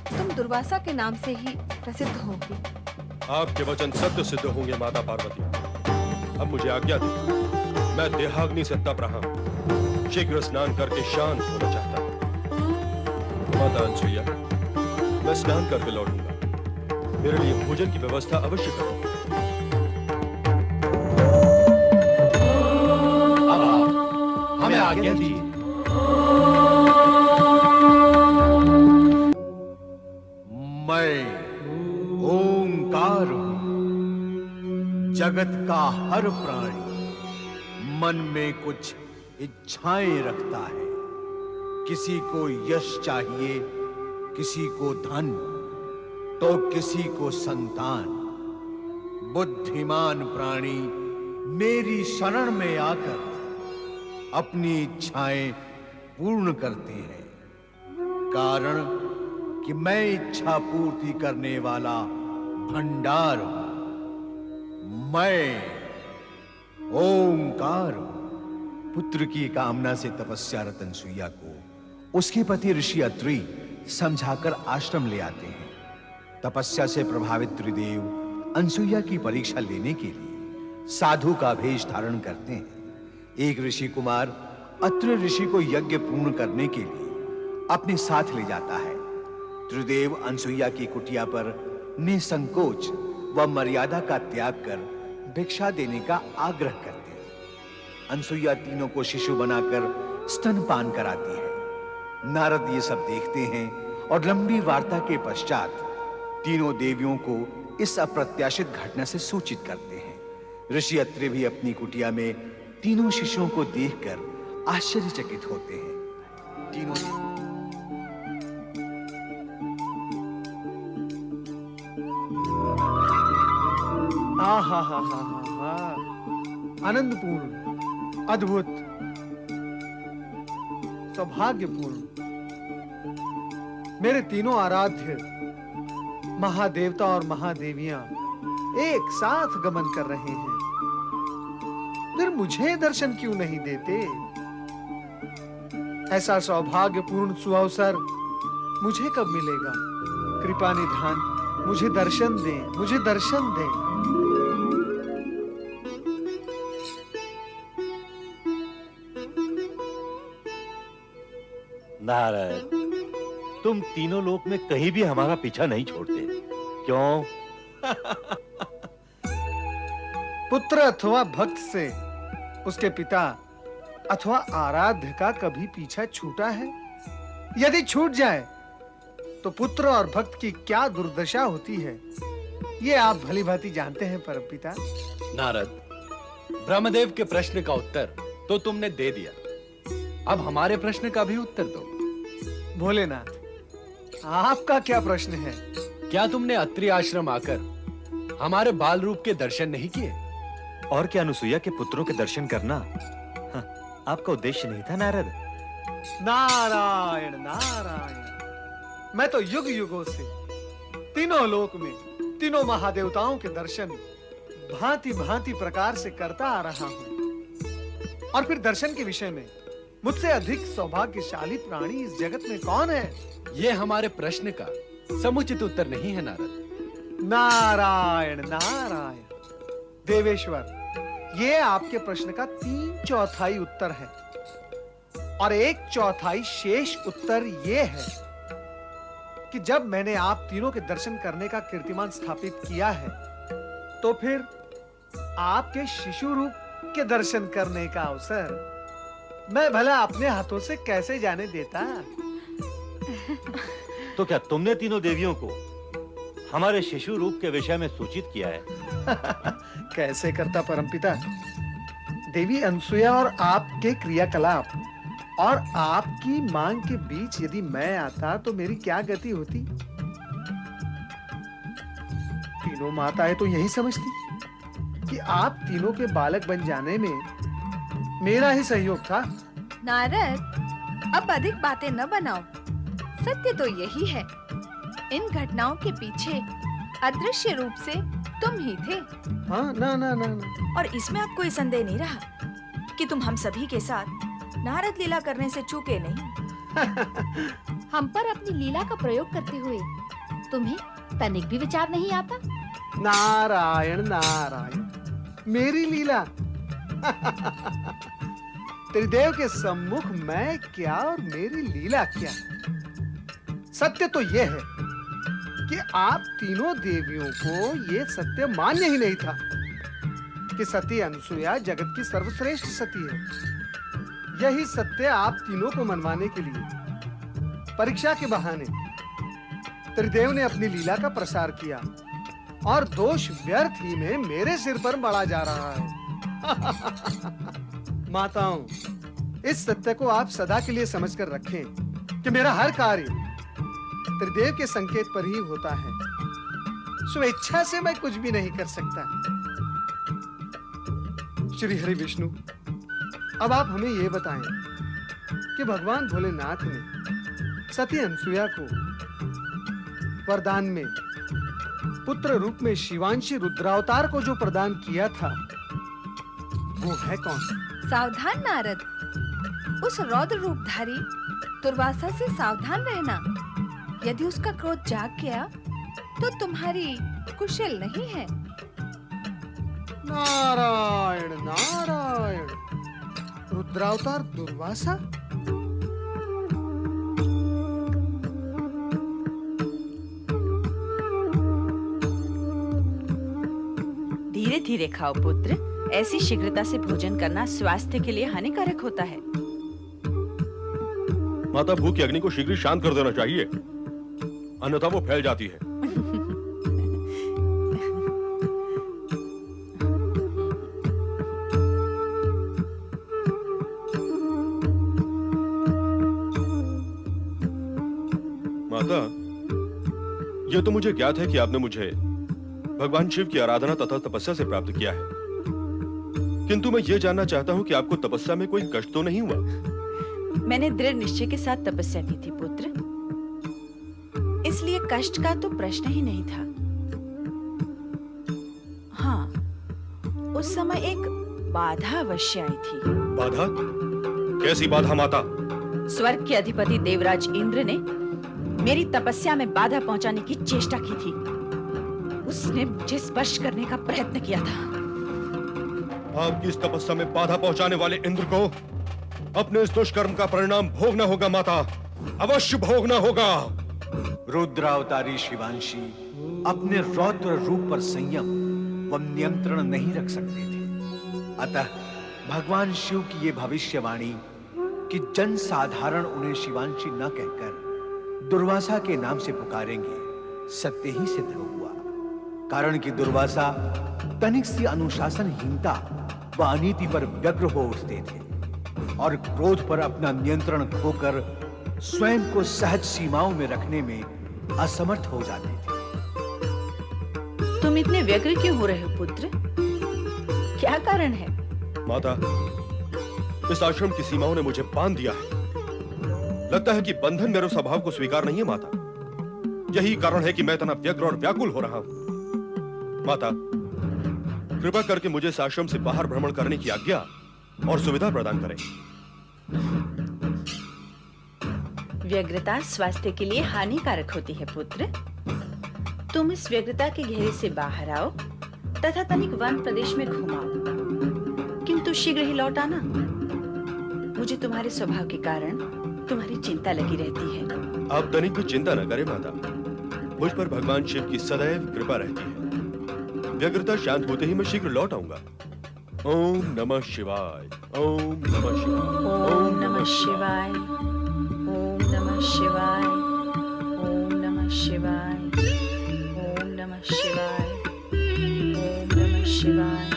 Speaker 8: तुम दुर्वासा के नाम से ही प्रसिद्ध होगे।
Speaker 11: आपके वचन सत्य सिद्ध होंगे माता पार्वती। अब मुझे आज्ञा दे, मैं देहाग्नि से तप रहा हूँ। शीघ्र स्नान करके शांत होना चाहता हूँ। माता अनुसुईया, मैं स्नान करके लौटूंगा। मेरे लिए भोजन की व्यवस्था अवश्य करो।
Speaker 6: हमें आज्ञा दी।
Speaker 1: मैं ओंकार हूं। जगत का हर प्राणी मन में कुछ इच्छाएं रखता है। किसी को यश चाहिए, किसी को धन, तो किसी को संतान। बुद्धिमान प्राणी मेरी शरण में आकर अपनी इच्छाएं पूर्ण करते हैं, कारण कि मैं इच्छा पूर्ति करने वाला भंडार हूं। मैं ओंकार हूं। पुत्र की कामना से तपस्यारत अनुसुईया को उसके पति ऋषि अत्रि समझाकर आश्रम ले आते हैं। तपस्या से प्रभावित त्रिदेव अनुसुईया की परीक्षा लेने के लिए साधु का भेष धारण करते हैं। एक ऋषि कुमार अत्रि ऋषि को यज्ञ पूर्ण करने के लिए अपने साथ ले जाता है। त्रिदेव अनुसुईया की कुटिया पर निसंकोच व मर्यादा का त्याग कर भिक्षा देने का आग्रह करते हैं। अनुसुईया तीनों को शिशु बनाकर स्तनपान कराती है। नारद ये सब देखते हैं और लंबी वार्ता के पश्चात तीनों देवियों को इस अप्रत्याशित घटना से सूचित करते हैं। ऋषि अत्रि भी अपनी कुटिया में तीनों शिशुओं को देखकर आश्चर्यचकित होते हैं। तीनों हा हा हा हा, आनंदपूर्ण, अद्भुत, सौभाग्यपूर्ण। मेरे तीनों आराध्य महादेवता और महादेवियां एक साथ गमन कर रहे हैं, फिर मुझे दर्शन क्यों नहीं देते? ऐसा सौभाग्यपूर्ण सुअवसर मुझे कब मिलेगा? कृपा निधान मुझे दर्शन दें, मुझे दर्शन दें।
Speaker 7: नारद, तुम तीनों लोक में कहीं भी हमारा पीछा नहीं छोड़ते, क्यों?
Speaker 1: पुत्र अथवा भक्त से उसके पिता अथवा आराध्य का कभी पीछा छूटा है? यदि छूट जाए तो पुत्र और भक्त की क्या दुर्दशा होती है, ये आप भली भांति जानते हैं परमपिता।
Speaker 6: नारद, ब्रह्मदेव के प्रश्न का उत्तर तो तुमने दे दिया, अब हमारे प्रश्न का भी उत्तर दो।
Speaker 1: भोलेनाथ, आपका क्या प्रश्न है?
Speaker 6: क्या तुमने अत्रि आश्रम आकर हमारे बाल रूप के दर्शन नहीं किए?
Speaker 5: और क्या अनुसुईया के पुत्रों के दर्शन करना आपका उद्देश्य नहीं था नारद?
Speaker 1: नारायण नारायण, मैं तो युग युगों से तीनों लोक में तीनों महादेवताओं के दर्शन भांति भांति प्रकार से करता आ रहा हूं। और फिर दर्शन के विषय में मुझसे अधिक सौभाग्यशाली प्राणी इस जगत में कौन है?
Speaker 6: ये हमारे प्रश्न का समुचित उत्तर नहीं है नारद।
Speaker 1: नारायण नारायण, देवेश्वर, ये आपके प्रश्न का 3/4 उत्तर है, और 1/4 शेष उत्तर ये है कि जब मैंने आप तीनों के दर्शन करने का कीर्तिमान स्थापित किया है, तो फिर आपके शिशु रूप के दर्शन करने का अवसर मैं भला अपने हाथों से कैसे जाने देता?
Speaker 5: तो क्या तुमने तीनों देवियों को हमारे शिशु रूप के विषय में सूचित किया है?
Speaker 1: कैसे करता परमपिता? देवी अनसुया और आपके क्रियाकलाप और आपकी मांग के बीच यदि मैं आता तो मेरी क्या गति होती? तीनों माताएं तो यही समझती कि आप तीनों के बालक बन जाने में मेरा ही सहयोग था।
Speaker 8: नारद, अब अधिक बातें न बनाओ, सत्य तो यही है, इन घटनाओं के पीछे अदृश्य रूप से तुम ही थे।
Speaker 1: हाँ, ना ना ना ना।
Speaker 4: और इसमें अब कोई संदेह नहीं रहा कि तुम हम सभी के साथ नारद लीला करने से चूके नहीं।
Speaker 10: हम पर अपनी लीला का प्रयोग करते हुए तुम्हें तनिक भी विचार नहीं आता?
Speaker 1: नारायण नारायण, मेरी लीला? त्रिदेव के सम्मुख मैं क्या और मेरी लीला क्या? सत्य तो यह है कि आप तीनों देवियों को यह सत्य मान्य ही नहीं था कि सती अनसुया जगत की सर्वश्रेष्ठ सती है। यही सत्य आप तीनों को मनवाने के लिए परीक्षा के बहाने त्रिदेव ने अपनी लीला का प्रसार किया, और दोष व्यर्थ ही में मेरे सिर पर मढ़ा जा रहा है। माताओं, इस सत्य को आप सदा के लिए समझकर रखें कि मेरा हर कार्य त्रिदेव के संकेत पर ही होता है। स्वेच्छा से मैं कुछ भी नहीं कर सकता। श्री हरि विष्णु, अब आप हमें यह बताएं कि भगवान भोलेनाथ ने सती अनसुया को वरदान में पुत्र रूप में शिवांशी रुद्रावतार को जो प्रदान किया था, वो है कौन?
Speaker 8: सावधान नारद, उस रौद्र रूपधारी दुर्वासा से सावधान रहना। यदि उसका क्रोध जाग गया तो तुम्हारी कुशल नहीं है।
Speaker 1: नारायण नारायण, रुद्रावतार दुर्वासा?
Speaker 4: धीरे धीरे खाओ पुत्र, ऐसी शीघ्रता से भोजन करना स्वास्थ्य के लिए हानिकारक होता है।
Speaker 11: माता, भूख की अग्नि को शीघ्र शांत कर देना चाहिए, अन्यथा वो फैल जाती है। माता, यह तो मुझे ज्ञात है कि आपने मुझे भगवान शिव की आराधना तथा तपस्या से प्राप्त किया है, किंतु मैं ये जानना चाहता हूँ कि आपको तपस्या में कोई कष्ट तो नहीं हुआ?
Speaker 4: मैंने दृढ़ निश्चय के साथ तपस्या की थी पुत्र, इसलिए कष्ट का तो प्रश्न ही नहीं था। हाँ, उस समय एक बाधा अवश्य आई थी।
Speaker 11: बाधा? कैसी बाधा माता?
Speaker 4: स्वर्ग के अधिपति देवराज इंद्र ने मेरी तपस्या में बाधा पहुंचाने की चेष्टा की थी। उसने मुझे स्पर्श करने का प्रयत्न किया था।
Speaker 11: आपकी इस तपस्या में बाधा पहुंचाने वाले इंद्र को अपने इस दुष्कर्म का परिणाम भोगना होगा माता, अवश्य भोगना होगा।
Speaker 1: रुद्रावतारी शिवांशी अपने रौद्र रूप पर संयम व नियंत्रण नहीं रख सकते थे। अतः भगवान शिव की ये भविष्यवाणी कि जन साधारण उन्हें शिवांशी न कहकर दुर्वासा के नाम से पुकारेंगे, सत्य ही सिद्ध हुआ। कारण कि दुर्वासा तनिक सी अनुशासनहीनता व अनीति पर व्यग्र हो उठते थे और क्रोध पर अपना नियंत्रण खोकर स्वयं को सहज सीमाओं में रखने में असमर्थ हो जाते थे।
Speaker 4: तुम इतने व्यग्र क्यों हो रहे हो पुत्र? क्या कारण है?
Speaker 11: माता, इस आश्रम की सीमाओं ने मुझे बांध दिया है। लगता है कि बंधन मेरे स्वभाव को स्वीकार नहीं है माता। यही कारण है कि मैं इतना व्यग्र और व्याकुल हो रहा हूं। माता, कृपा करके मुझे इस आश्रम से बाहर भ्रमण करने की आज्ञा और सुविधा प्रदान करें।
Speaker 4: व्यग्रता स्वास्थ्य के लिए हानिकारक होती है पुत्र। तुम इस व्यग्रता के घेरे से बाहर आओ तथा तनिक वन प्रदेश में घुमाओ, किंतु शीघ्र ही लौट आना। मुझे तुम्हारे स्वभाव के कारण तुम्हारी चिंता लगी रहती है।
Speaker 11: आप तनिक भी चिंता न करें माता, मुझ पर भगवान शिव की सदैव कृपा रहती है। व्यग्रता शांत होते ही मैं शीघ्र लौट आऊंगा। ओम नमः शिवाय, ओम नमः शिवाय,
Speaker 4: ओम नमः शिवाय, ओम नमः शिवाय, ओम नमः शिवाय, ओम नमः शिवाय, ओम नमः शिवाय,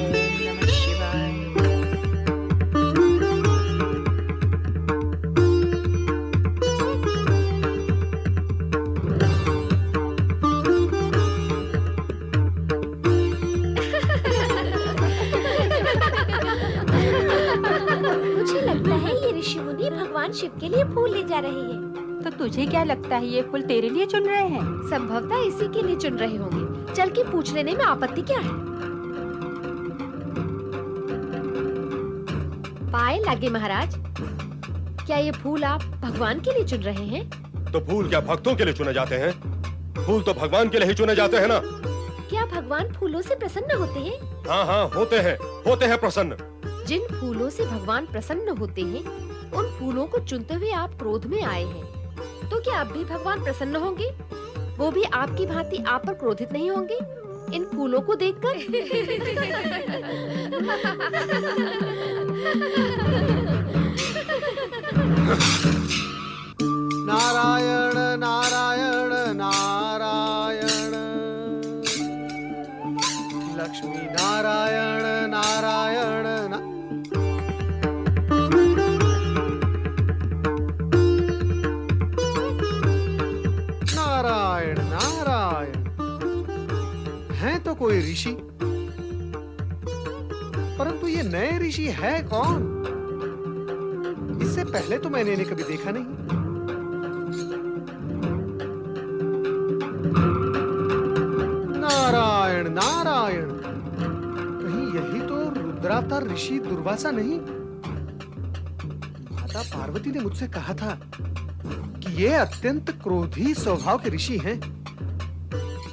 Speaker 4: ओम नमः शिवाय।
Speaker 10: मुझे लगता है ये ऋषि मुनि भगवान शिव के लिए फूल ले जा रहे हैं।
Speaker 12: तो तुझे क्या लगता है ये फूल तेरे लिए चुन रहे हैं?
Speaker 10: संभवतः इसी के लिए चुन रहे होंगे। चल के पूछ लेने में आपत्ति क्या है? पाए लागे महाराज, क्या ये फूल आप भगवान के लिए चुन रहे हैं?
Speaker 11: तो फूल क्या भक्तों के लिए चुने जाते हैं? फूल तो भगवान के लिए ही चुने जाते हैं ना।
Speaker 10: क्या भगवान फूलों से प्रसन्न होते हैं?
Speaker 11: हाँ हाँ, होते हैं प्रसन्न।
Speaker 10: जिन फूलों से भगवान प्रसन्न होते हैं, उन फूलों को चुनते हुए आप क्रोध में आए हैं, तो क्या अब भी भगवान प्रसन्न होंगे? वो भी आपकी भांति आप पर क्रोधित नहीं होंगे इन फूलों को देखकर?
Speaker 13: नारायण नारायण नारायण, लक्ष्मी नारायण नारायण नारायण नारायण। हैं तो कोई ऋषि, परंतु ये नए ऋषि है कौन? इससे पहले तो मैंने इन्हें कभी देखा नहीं। नारायण नारायण, कहीं यही तो रुद्रावतार ऋषि दुर्वासा नहीं? माता पार्वती ने मुझसे कहा था कि ये अत्यंत क्रोधी स्वभाव के ऋषि हैं,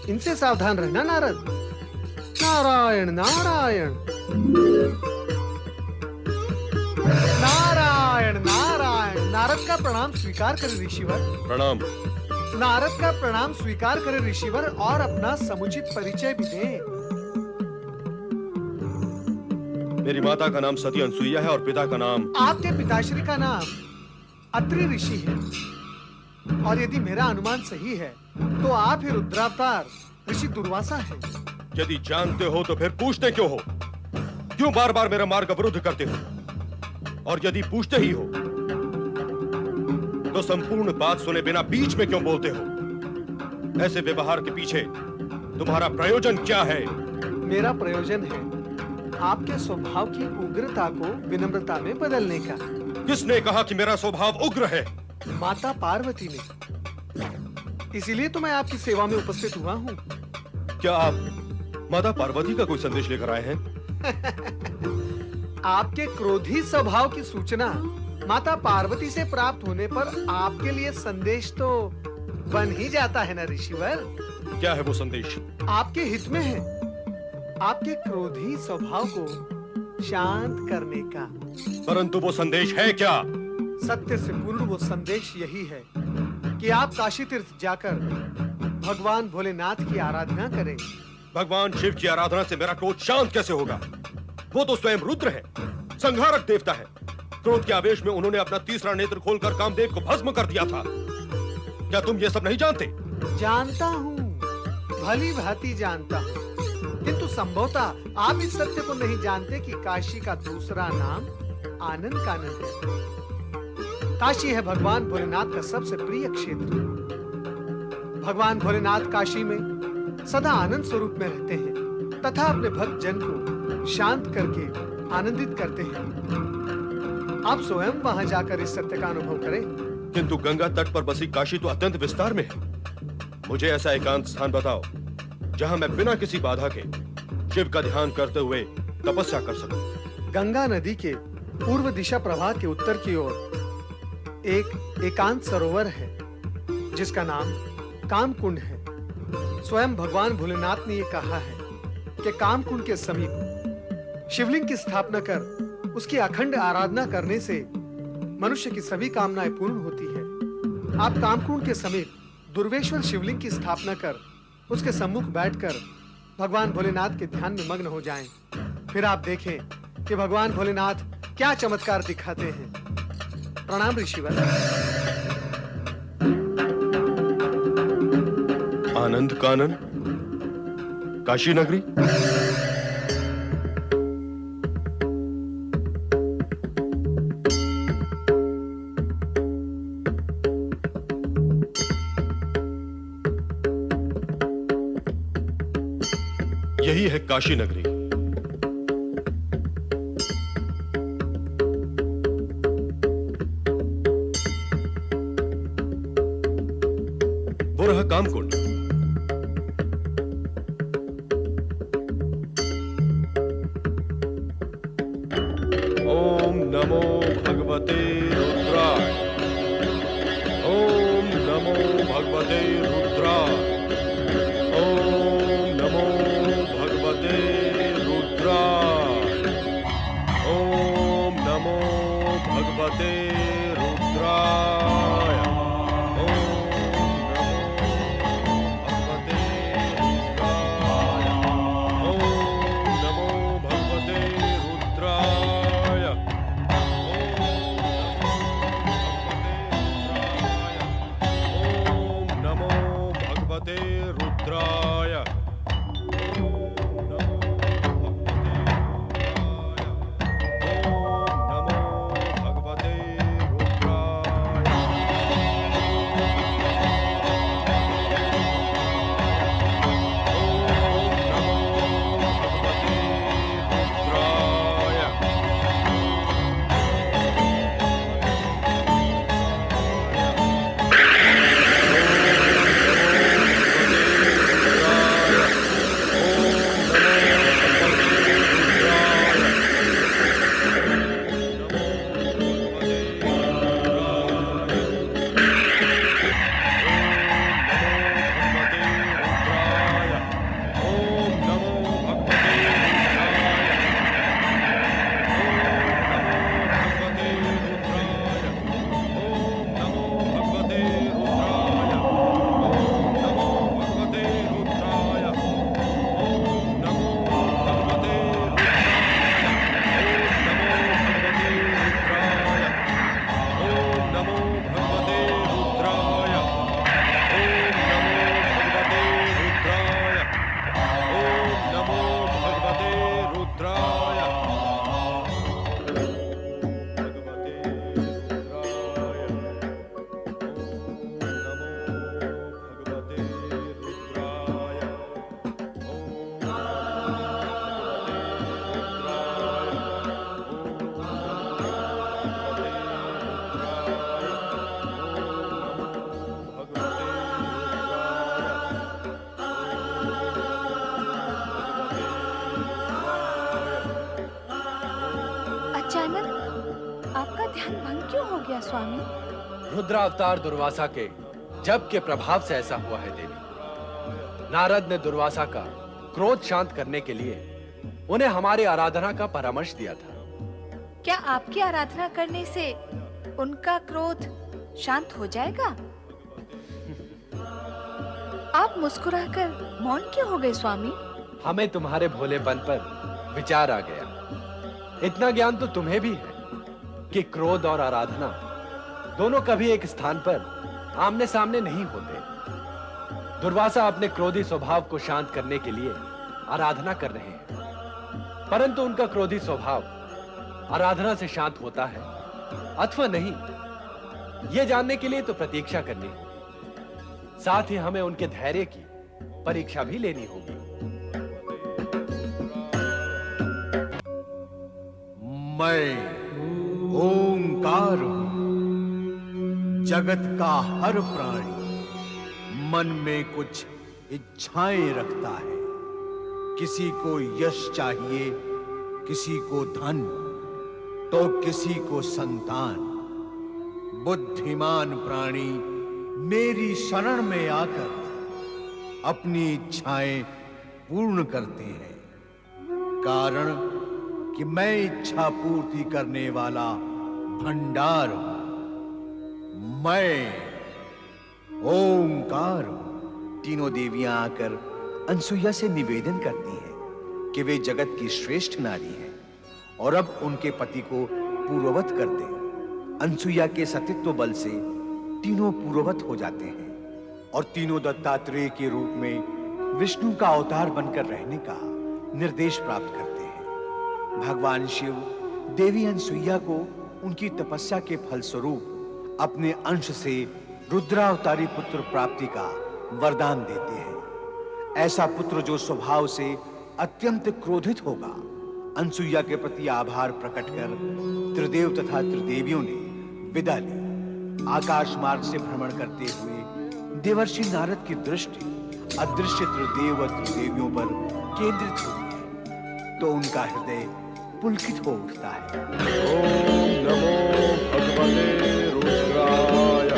Speaker 13: इनसे सावधान रहना नारद। नारायण नारायण नारायण नारायण। नारद का प्रणाम स्वीकार करें ऋषिवर।
Speaker 11: प्रणाम।
Speaker 13: नारद का प्रणाम स्वीकार करें ऋषिवर और अपना समुचित परिचय भी दें।
Speaker 11: मेरी माता का नाम सती अनसुईया है और पिता का नाम...
Speaker 13: आपके पिताश्री का नाम अत्रि ऋषि है, और यदि मेरा अनुमान सही है तो आप ही रुद्रावतार ऋषि दुर्वासा हैं।
Speaker 11: यदि जानते हो तो फिर पूछते क्यों हो? क्यों बार बार मेरा मार्ग अवरुद्ध करते हो? और यदि पूछते ही हो तो संपूर्ण बात सुने बिना बीच में क्यों बोलते हो? ऐसे व्यवहार के पीछे तुम्हारा प्रयोजन क्या है?
Speaker 13: मेरा प्रयोजन है आपके स्वभाव की उग्रता को विनम्रता में बदलने का।
Speaker 11: किसने कहा कि मेरा स्वभाव उग्र है?
Speaker 13: माता पार्वती ने। इसीलिए तो मैं आपकी सेवा में उपस्थित हुआ हूँ।
Speaker 11: क्या आप माता पार्वती का कोई संदेश लेकर आए हैं?
Speaker 13: आपके क्रोधी स्वभाव की सूचना माता पार्वती से प्राप्त होने पर आपके लिए संदेश तो बन ही जाता है ना ऋषिवर।
Speaker 11: क्या है वो संदेश?
Speaker 13: आपके हित में है आपके क्रोधी स्वभाव को शांत करने का।
Speaker 11: परंतु वो संदेश है क्या?
Speaker 13: सत्य से पूर्ण वो संदेश यही है कि आप काशी तीर्थ जाकर भगवान भोलेनाथ की आराधना करें।
Speaker 11: भगवान शिव की आराधना से मेरा क्रोध शांत कैसे होगा? वो तो स्वयं रुद्र है, संहारक देवता है। क्रोध के आवेश में उन्होंने अपना तीसरा नेत्र खोलकर कामदेव को भस्म कर दिया था। क्या तुम ये सब नहीं जानते?
Speaker 13: जानता हूँ, भली भांति जानता हूँ, किंतु संभवतः आप इस सत्य को नहीं जानते कि काशी का दूसरा नाम आनंद कानन है। काशी है भगवान भोलेनाथ का सबसे प्रिय क्षेत्र। भगवान भोलेनाथ काशी में सदा आनंद स्वरूप में रहते हैं तथा अपने भक्त जन को शांत करके आनंदित करते हैं। आप स्वयं वहां जाकर इस सत्य का अनुभव करें।
Speaker 11: किंतु गंगा तट पर बसी काशी तो अत्यंत विस्तार में है। मुझे ऐसा एकांत स्थान बताओ जहां मैं बिना किसी बाधा के शिव का ध्यान करते हुए तपस्या कर सकूं।
Speaker 13: गंगा नदी के पूर्व दिशा प्रवाह के उत्तर की ओर एक एकांत सरोवर है जिसका नाम कामकुंड है। स्वयं भगवान भोलेनाथ ने ये कहा है कि कामकुंड के समीप शिवलिंग की स्थापना कर उसकी अखंड आराधना करने से मनुष्य की सभी कामनाएं पूर्ण होती है। आप कामकुंड के समीप दुर्वेश्वर शिवलिंग की स्थापना कर उसके सम्मुख बैठकर भगवान भोलेनाथ के ध्यान में मग्न हो जाएं। फिर आप देखें कि भगवान भोलेनाथ क्या चमत्कार दिखाते हैं। प्रणाम ऋषिवर।
Speaker 11: आनंद कानन, काशी नगरी। यही है काशी नगरी। वो रहा कामकुंड। ओम नमो भगवते रुद्राय। ओम नमो भगवते रुद्राय। ओम नमो भगवते रुद्राय। ओम नमो भगवते रुद्राय।
Speaker 8: आपका ध्यान भंग क्यों हो गया स्वामी?
Speaker 6: रुद्रावतार दुर्वासा के जप के प्रभाव से ऐसा हुआ है देवी। नारद ने दुर्वासा का क्रोध शांत करने के लिए उन्हें हमारी आराधना का परामर्श दिया था।
Speaker 8: क्या आपकी आराधना करने से उनका क्रोध शांत हो जाएगा? आप मुस्कुराकर मौन क्यों हो गए स्वामी?
Speaker 6: हमें तुम्हारे भोलेपन पर विचार आ गया। इतना ज्ञान तो तुम्हें भी है कि क्रोध और आराधना दोनों कभी एक स्थान पर आमने सामने नहीं होते। दुर्वासा अपने क्रोधी स्वभाव को शांत करने के लिए आराधना कर रहे हैं, परंतु उनका क्रोधी स्वभाव आराधना से शांत होता है अथवा नहीं, यह जानने के लिए तो प्रतीक्षा करनी होगी। साथ ही हमें उनके धैर्य की परीक्षा भी लेनी होगी।
Speaker 1: मैं ओंकार हूं। जगत का हर प्राणी मन में कुछ इच्छाएं रखता है। किसी को यश चाहिए, किसी को धन, तो किसी को संतान। बुद्धिमान प्राणी मेरी शरण में आकर अपनी इच्छाएं पूर्ण करते हैं, कारण कि मैं इच्छा पूर्ति करने वाला भंडार हूं। मैं ओंकार हूं। तीनों देवियां आकर अनसुईया से निवेदन करती हैं कि वे जगत की श्रेष्ठ नारी हैं और अब उनके पति को पूर्ववत कर दें। अनसुईया के सतीत्व बल से तीनों पूर्ववत हो जाते हैं और तीनों दत्तात्रेय के रूप में विष्णु का अवतार बनकर रहने का निर्देश प्राप्त करते हैं। भगवान शिव देवी अनसुईया को उनकी तपस्या के फलस्वरूप अपने अंश से रुद्रावतारी पुत्र प्राप्ति का वरदान देते हैं। ऐसा पुत्र जो स्वभाव से अत्यंत क्रोधित होगा। अनसुईया के प्रति आभार प्रकट कर त्रिदेव तथा त्रिदेवियों ने विदा ली। आकाश मार्ग से भ्रमण करते हुए देवर्षि नारद की दृष्टि अदृश्य त्रिदेव व त्रिदेवियों पर केंद्रित होती है तो उनका हृदय पुलकित हो उठता है।
Speaker 11: ओम नमो भगवते रुद्राय।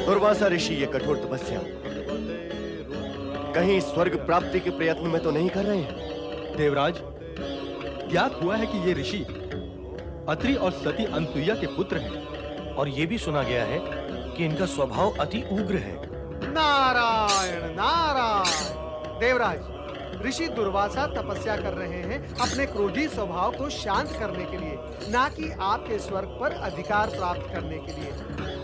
Speaker 5: दुर्वासा ऋषि ये कठोर तपस्या कहीं स्वर्ग प्राप्ति के प्रयत्न में तो नहीं कर रहे हैं?
Speaker 14: देवराज, ज्ञात हुआ है कि ये ऋषि अत्रि और सती अनसुईया के पुत्र हैं और ये भी सुना गया है कि इनका स्वभाव अति उग्र है।
Speaker 13: नारायण नारायण। देवराज, ऋषि दुर्वासा तपस्या कर रहे हैं अपने क्रोधी स्वभाव को शांत करने के लिए, ना कि आपके स्वर्ग पर अधिकार प्राप्त करने के लिए।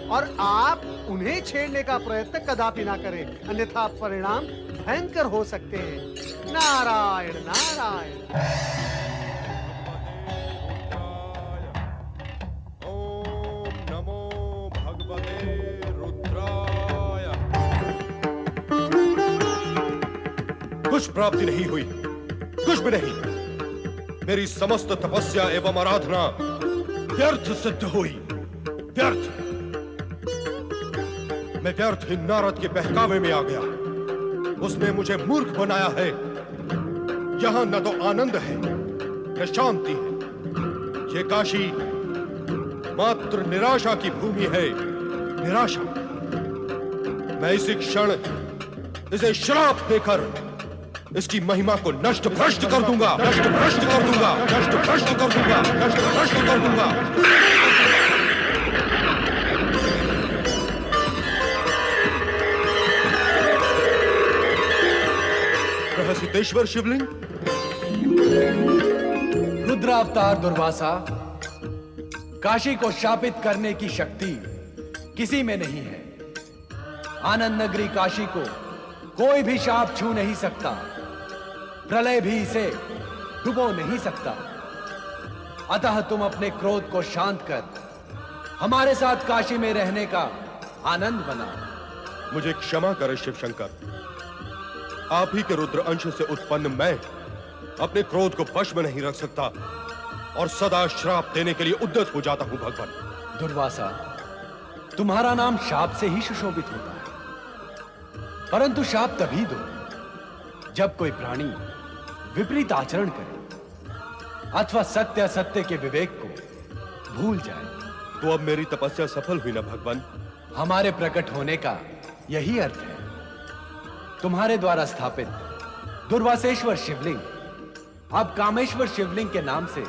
Speaker 13: और आप उन्हें छेड़ने का प्रयत्न कदापि ना करें, अन्यथा परिणाम भयंकर हो सकते हैं। नारायण नारायण।
Speaker 11: ओम नमो भगवते रुद्राय। कुछ प्राप्ति नहीं हुई, कुछ भी नहीं। मेरी समस्त तपस्या एवं आराधना व्यर्थ सिद्ध हुई, व्यर्थ। मैं व्यर्थ ही नारद के बहकावे में आ गया। उसने मुझे मूर्ख बनाया है। यहां न तो आनंद है न शांति है। ये काशी मात्र निराशा की भूमि है, निराशा। मैं इसी क्षण इसे श्राप देकर इसकी महिमा को नष्ट भ्रष्ट कर दूंगा, नष्ट भ्रष्ट कर दूंगा, नष्ट भ्रष्ट कर दूंगा, नष्ट भ्रष्ट कर दूंगा। सिद्धेश्वर शिवलिंग।
Speaker 6: रुद्रावतार दुर्वासा, काशी को शापित करने की शक्ति किसी में नहीं है। आनंद नगरी काशी को कोई भी शाप छू नहीं सकता, प्रलय भी इसे डुबो नहीं सकता। अतः तुम अपने क्रोध को शांत कर हमारे साथ काशी में रहने का आनंद बनाओ।
Speaker 11: मुझे क्षमा करें शिव शंकर। आप ही के रुद्र अंश से उत्पन्न मैं अपने क्रोध को वश में नहीं रख सकता। और सदा श्राप देने के लिए उद्यत हो जाता हूं भगवान।
Speaker 6: दुर्वासा, तुम्हारा नाम शाप से ही सुशोभित होता है, परंतु शाप तभी दो जब कोई प्राणी विपरीत आचरण करे अथवा सत्य असत्य के विवेक को भूल जाए।
Speaker 11: तो अब मेरी तपस्या सफल हुई ना भगवान?
Speaker 6: हमारे प्रकट होने का यही अर्थ है। तुम्हारे द्वारा स्थापित दुर्वासेश्वर शिवलिंग अब कामेश्वर शिवलिंग के नाम से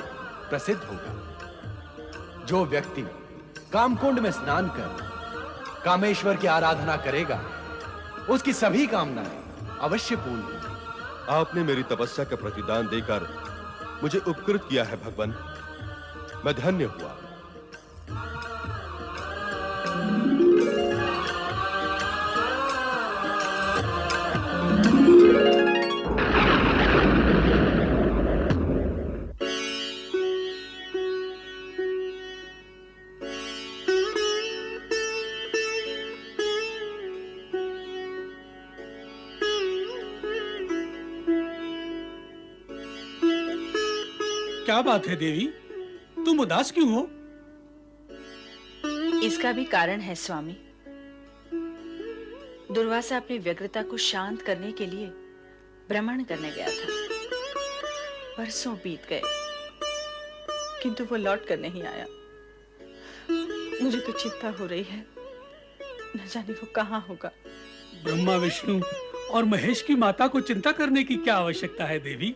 Speaker 6: प्रसिद्ध होगा। जो व्यक्ति कामकुंड में स्नान कर कामेश्वर की आराधना करेगा, उसकी सभी कामनाएं अवश्य पूर्ण होंगी।
Speaker 11: आपने मेरी तपस्या का प्रतिदान देकर मुझे उपकृत किया है भगवान, मैं धन्य हुआ।
Speaker 3: क्या बात है देवी, तुम उदास क्यों हो?
Speaker 4: इसका भी कारण है स्वामी। दुर्वासा अपनी व्यग्रता को शांत करने के लिए भ्रमण करने गया था। वर्षों बीत गए किंतु वो लौट कर नहीं आया। मुझे तो चिंता हो रही है, न जाने वो कहाँ होगा।
Speaker 3: ब्रह्मा, विष्णु और महेश की माता को चिंता करने की क्या आवश्यकता है देवी?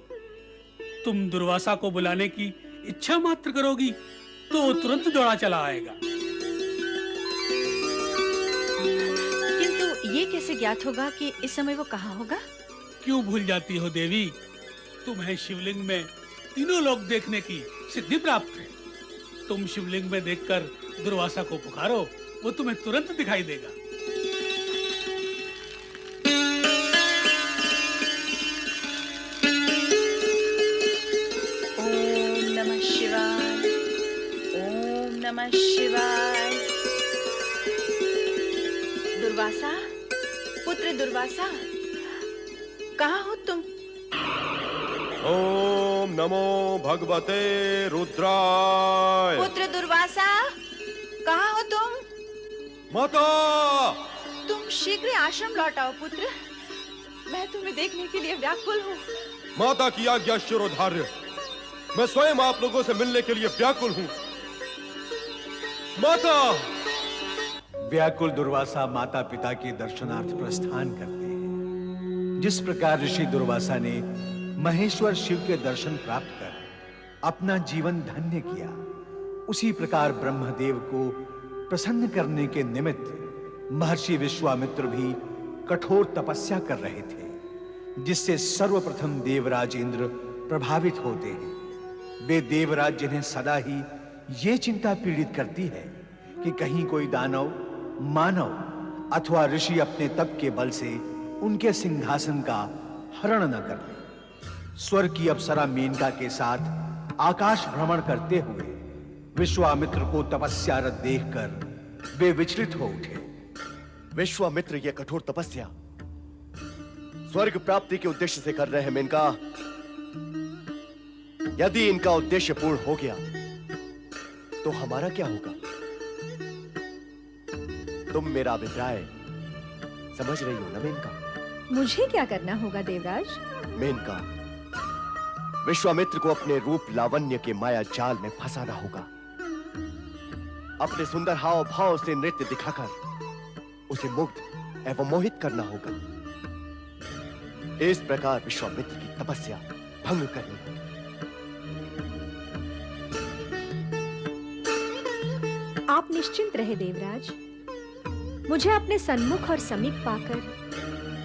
Speaker 3: तुम दुर्वासा को बुलाने की इच्छा मात्र करोगी तो वो तुरंत दौड़ा चला आएगा।
Speaker 4: किंतु ये कैसे ज्ञात होगा कि इस समय वो कहाँ होगा?
Speaker 3: क्यों भूल जाती हो देवी, तुम्हें शिवलिंग में तीनों लोक देखने की सिद्धि प्राप्त है। तुम शिवलिंग में देखकर दुर्वासा को पुकारो, वो तुम्हें तुरंत दिखाई देगा।
Speaker 4: नमः शिवाय। दुर्वासा, पुत्र दुर्वासा, कहाँ हो तुम?
Speaker 11: ओम नमो भगवते रुद्राय।
Speaker 4: पुत्र दुर्वासा, कहाँ हो तुम?
Speaker 11: माता!
Speaker 4: तुम शीघ्र आश्रम लौट आओ पुत्र, मैं तुम्हें देखने के लिए व्याकुल हूँ।
Speaker 11: माता की आज्ञा शिरोधार्य, मैं स्वयं आप लोगों से मिलने के लिए व्याकुल हूँ। माता!
Speaker 1: व्याकुल दुर्वासा माता पिता के दर्शनार्थ प्रस्थान करते हैं। जिस प्रकार ऋषि दुर्वासा ने महेश्वर शिव के दर्शन प्राप्त कर अपना जीवन धन्य किया, उसी प्रकार ब्रह्मदेव को प्रसन्न करने के निमित्त महर्षि विश्वामित्र भी कठोर तपस्या कर रहे थे, जिससे सर्वप्रथम देवराज इंद्र प्रभावित होते हैं। वे देवराज जिन्हें सदा ही ये चिंता पीड़ित करती है कि कहीं कोई दानव, मानव अथवा ऋषि अपने तप के बल से उनके सिंहासन का हरण न कर ले। स्वर्ग की अप्सरा मेनका के साथ आकाश भ्रमण करते हुए विश्वामित्र को तपस्यारत देखकर वे विचलित हो उठे।
Speaker 5: विश्वामित्र ये कठोर तपस्या स्वर्ग प्राप्ति के उद्देश्य से कर रहे हैं मेनका। यदि इनका उद्देश्य पूर्ण हो गया तो हमारा क्या होगा? तुम मेरा अभिप्राय समझ रही हो ना मेनका?
Speaker 8: मुझे क्या करना होगा देवराज?
Speaker 5: मेनका, विश्वामित्र को अपने रूप लावण्य के माया जाल में फंसाना होगा। अपने सुंदर हाव भाव से नृत्य दिखाकर उसे मुग्ध एवं मोहित करना होगा। इस प्रकार विश्वामित्र की तपस्या भंग करनी होगी।
Speaker 8: आप निश्चिंत रहे देवराज, मुझे अपने सन्मुख और समीप पाकर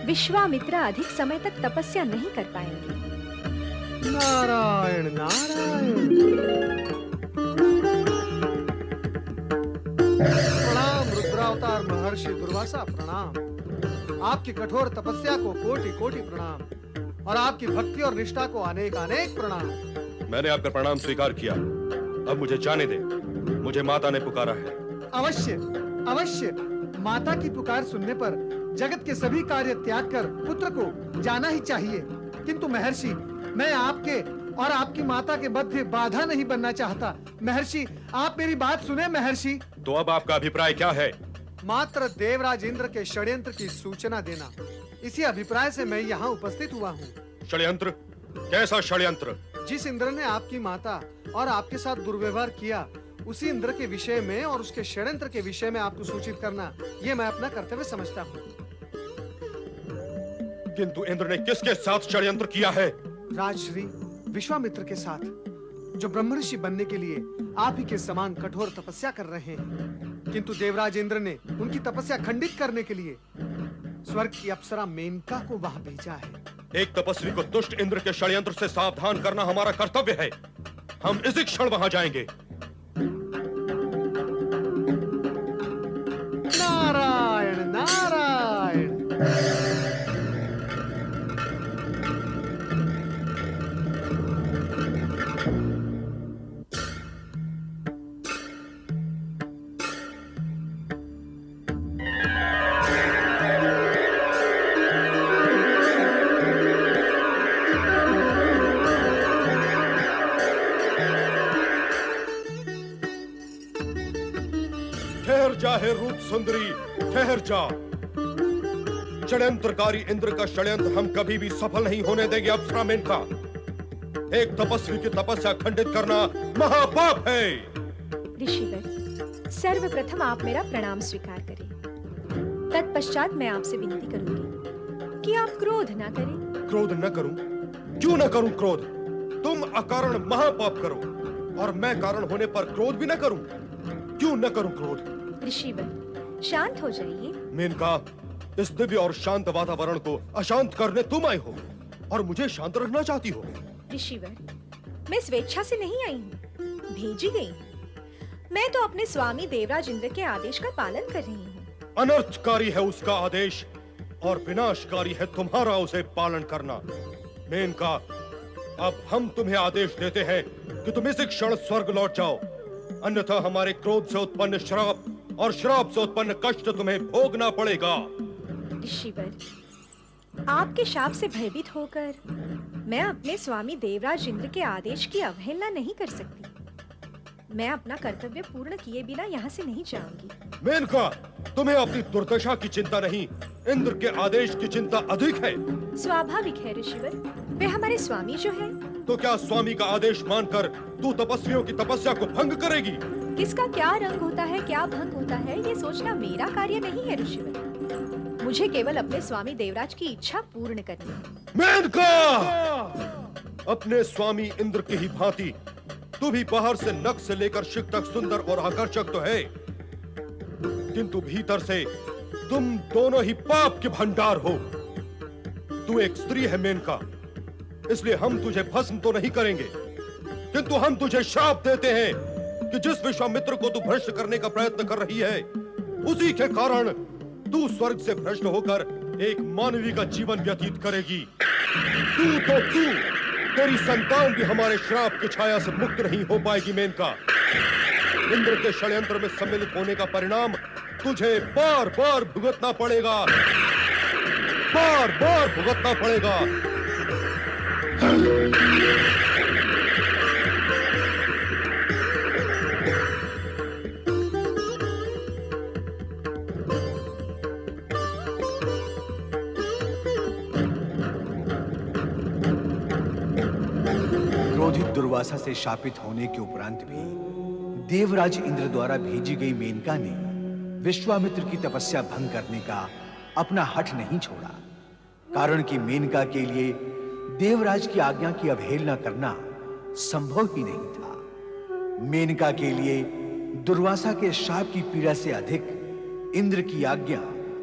Speaker 8: विश्वामित्र अधिक समय तक तपस्या नहीं कर पाएंगे।
Speaker 13: नारायण नारायण। प्रणाम रुद्रावतार महर्षि दुर्वासा, प्रणाम। आपकी कठोर तपस्या को कोटि कोटि प्रणाम और आपकी भक्ति और निष्ठा को अनेक अनेक प्रणाम।
Speaker 11: मैंने आपका प्रणाम स्वीकार किया, अब मुझे जाने दे, मुझे माता ने पुकारा है।
Speaker 13: अवश्य अवश्य, माता की पुकार सुनने पर जगत के सभी कार्य त्याग कर पुत्र को जाना ही चाहिए। किंतु महर्षि, मैं आपके और आपकी माता के मध्य बाधा नहीं बनना चाहता। महर्षि, आप मेरी बात सुने महर्षि।
Speaker 11: तो अब आपका अभिप्राय क्या है?
Speaker 13: मात्र देवराज इंद्र के षड्यंत्र की सूचना देना, इसी अभिप्राय से मैं यहाँ उपस्थित हुआ हूँ।
Speaker 11: षड्यंत्र? कैसा षड्यंत्र?
Speaker 13: जिस इंद्र ने आपकी माता और आपके साथ दुर्व्यवहार किया, उसी इंद्र के विषय में और उसके षड्यंत्र के विषय में आपको सूचित करना, ये मैं अपना कर्तव्य समझता हूँ।
Speaker 11: किंतु इंद्र ने किसके साथ षड्यंत्र किया है?
Speaker 13: राजश्री विश्वामित्र के साथ, जो ब्रह्मर्षि बनने के लिए आप ही के समान कठोर तपस्या कर रहे हैं। किंतु देवराज इंद्र ने उनकी तपस्या खंडित करने के लिए स्वर्ग की अप्सरा मेनका को वहां भेजा है।
Speaker 11: एक तपस्वी को दुष्ट इंद्र के षड्यंत्र से सावधान करना हमारा कर्तव्य है। हम इसी क्षण वहां जाएंगे।
Speaker 13: नारायण नारायण।
Speaker 11: ठहर जा हे रूप सुंदरी, ठहर जा। षड्यंत्रकारी इंद्र का षड्यंत्र हम कभी भी सफल नहीं होने देंगे अप्सरा मेनका। एक तपस्वी की तपस्या खंडित करना महापाप है।
Speaker 15: ऋषिवर, सर्वप्रथम आप मेरा प्रणाम स्वीकार करें। तत्पश्चात मैं आपसे विनती करूंगी कि आप क्रोध ना करें।
Speaker 11: क्रोध न करूं? क्यों न करूं क्रोध? तुम अकारण महापाप करो और मैं कारण होने पर क्रोध भी न करूं। क्यों न करूं क्रोध?
Speaker 15: ऋषिवर, शांत हो जाइए।
Speaker 11: मेनका, इस दिव्य और शांत वातावरण को अशांत करने तुम आई हो और मुझे शांत रखना चाहती हो।
Speaker 15: ऋषिवर, मैं स्वेच्छा से नहीं आई हूँ, भेजी गई हूँ। मैं तो अपने स्वामी देवराज इंद्र के आदेश का पालन कर रही हूँ।
Speaker 11: अनर्थकारी है उसका आदेश और विनाशकारी है तुम्हारा उसे पालन करना। मेनका, अब हम तुम्हें आदेश देते हैं कि तुम इसी क्षण स्वर्ग लौट जाओ, अन्यथा हमारे क्रोध से उत्पन्न श्राप और श्राप से उत्पन्न कष्ट तुम्हें भोगना पड़ेगा।
Speaker 15: ऋषिवर, आपके शाप से भयभीत होकर मैं अपने स्वामी देवराज इंद्र के आदेश की अवहेलना नहीं कर सकती। मैं अपना कर्तव्य पूर्ण किए बिना यहाँ से नहीं जाऊंगी।
Speaker 11: मेनका, तुम्हें अपनी दुर्दशा की चिंता नहीं, इंद्र के आदेश की चिंता अधिक है।
Speaker 15: स्वाभाविक है ऋषिवर, वे हमारे स्वामी जो है।
Speaker 11: तो क्या स्वामी का आदेश मानकर तू तपस्वियों की तपस्या को भंग करेगी?
Speaker 15: किसका क्या रंग होता है, क्या भंग होता है, ये सोचना मेरा कार्य नहीं है ऋषिवर। मुझे केवल अपने स्वामी देवराज की इच्छा पूर्ण करनी है।
Speaker 11: मेनका, अपने स्वामी इंद्र की ही भांति तू भी बाहर से नख से लेकर शिख तक सुंदर और आकर्षक तो है, किंतु भीतर से तुम दोनों ही पाप के भंडार हो। तू एक स्त्री है मेनका, इसलिए हम तुझे भस्म तो नहीं करेंगे, किंतु हम तुझे श्राप देते हैं कि जिस विश्वामित्र को तू भ्रष्ट करने का प्रयत्न कर रही है, उसी के कारण तू स्वर्ग से भ्रष्ट होकर एक मानवी का जीवन व्यतीत करेगी। तू तेरी संतान भी हमारे श्राप की छाया से मुक्त नहीं हो पाएगी मेनका। इंद्र के षड्यंत्र में सम्मिलित होने का परिणाम तुझे बार बार भुगतना पड़ेगा, बार बार भुगतना पड़ेगा।
Speaker 1: क्रोधित दुर्वासा से शापित होने के उपरांत भी देवराज इंद्र द्वारा भेजी गई मेनका ने विश्वामित्र की तपस्या भंग करने का अपना हठ नहीं छोड़ा, कारण कि मेनका के लिए देवराज की आज्ञा की अवहेलना करना संभव ही नहीं था। मेनका के लिए दुर्वासा के शाप की पीड़ा से अधिक इंद्र की आज्ञा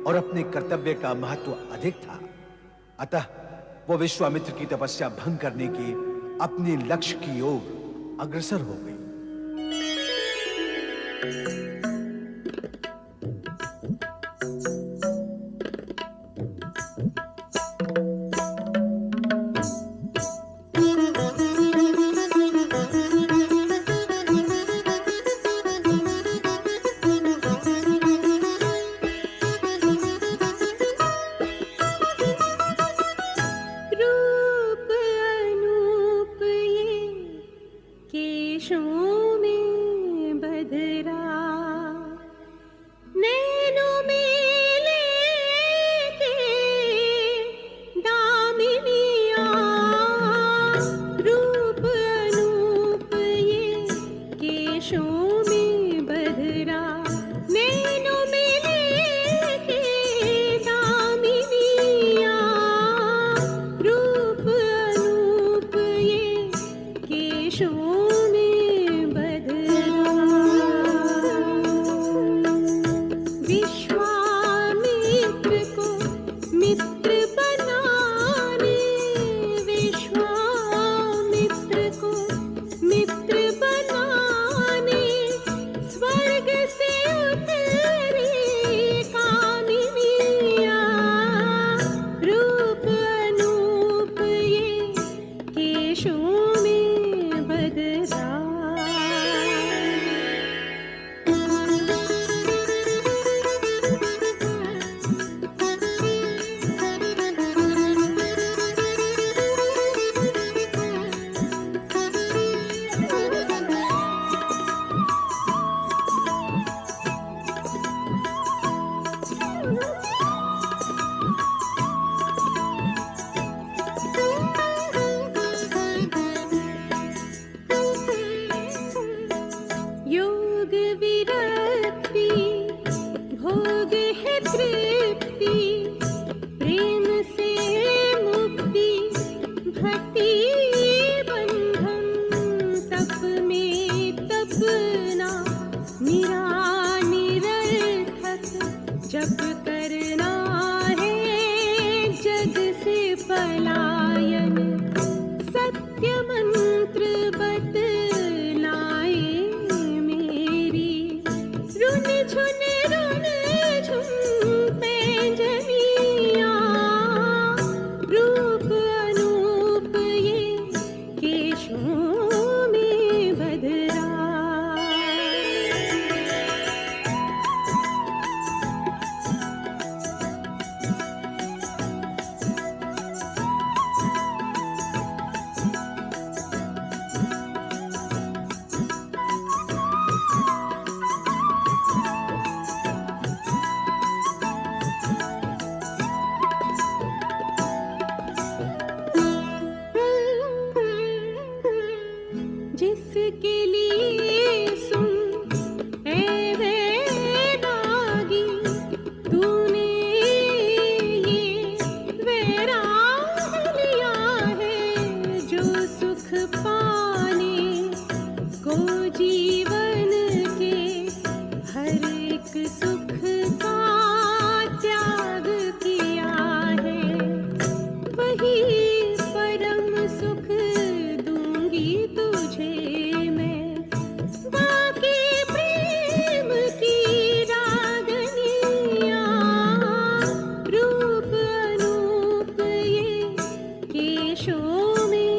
Speaker 1: और अपने कर्तव्य का महत्व अधिक था। अतः वो विश्वामित्र की तपस्या भंग करने के अपने लक्ष्य की ओर अग्रसर हो गई।
Speaker 15: रूप अनूप ये रक्ति, भोग है तृप्ति, प्रेम से मुक्ति, भक्ति बंधन, तप में तपना, निरर्थक, जप करना है जग से पलायन, सत्य मंत्र बतलाए मेरी, रुन झुन पैंजनिया, रूप अनूप ये केशों में बधरा। जिसके लिए सुन ऐ वैरागी, तूने ये वैराग लिया है, जो सुख पाने को जीवन के हर एक सुख का त्याग किया है, वही परम सुख दूंगी तुझे मैं, बाकी प्रेम की रागनिया, रूप अनूप ये केशों में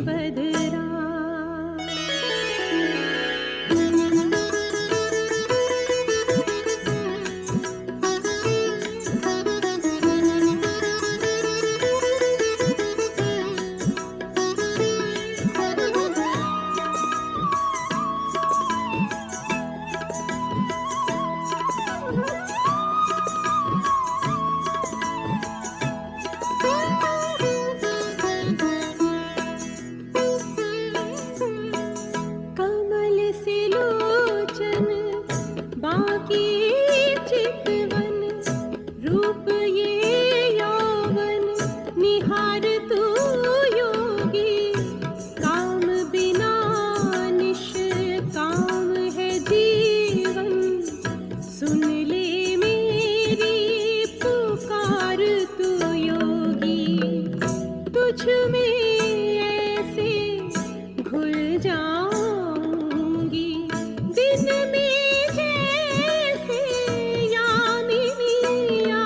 Speaker 15: बधरा। कमल से लोचन, बाकी चितवन, रूप ये यौवन, निहार तू योगी, काम बिना निष्काम है जीवन, सुन ले मेरी पुकार तू योगी, तुझ में ऐसे घुल जाऊंगी, दिन में जैसे यामिनिया,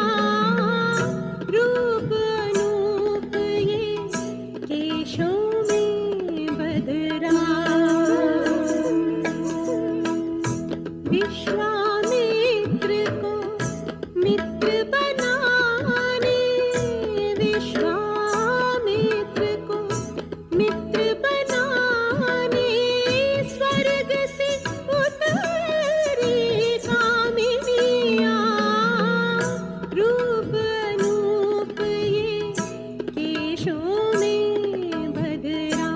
Speaker 15: रूप अनूप ये केशों में बधरा। विश्वामित्र को मित्र बनाने, विश्वामित्र को मित्र बनाने, स्वर्ग से उतरी कामिनिया, रूप अनूप ये केशों में बधरा,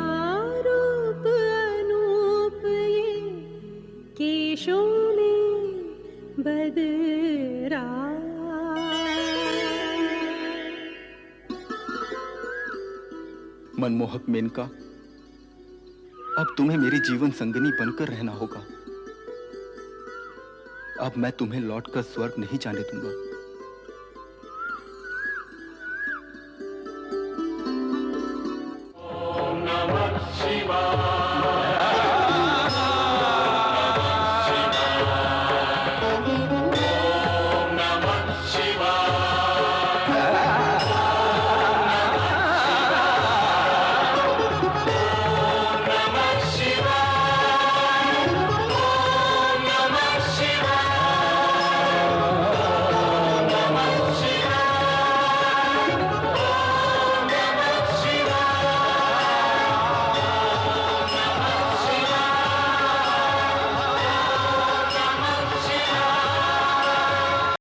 Speaker 15: रूप अनूप ये केशों में बधरा।
Speaker 16: मनमोहक मेनका, अब तुम्हें मेरी जीवन संगिनी बनकर रहना होगा। अब मैं तुम्हें लौटकर स्वर्ग नहीं जाने दूंगा।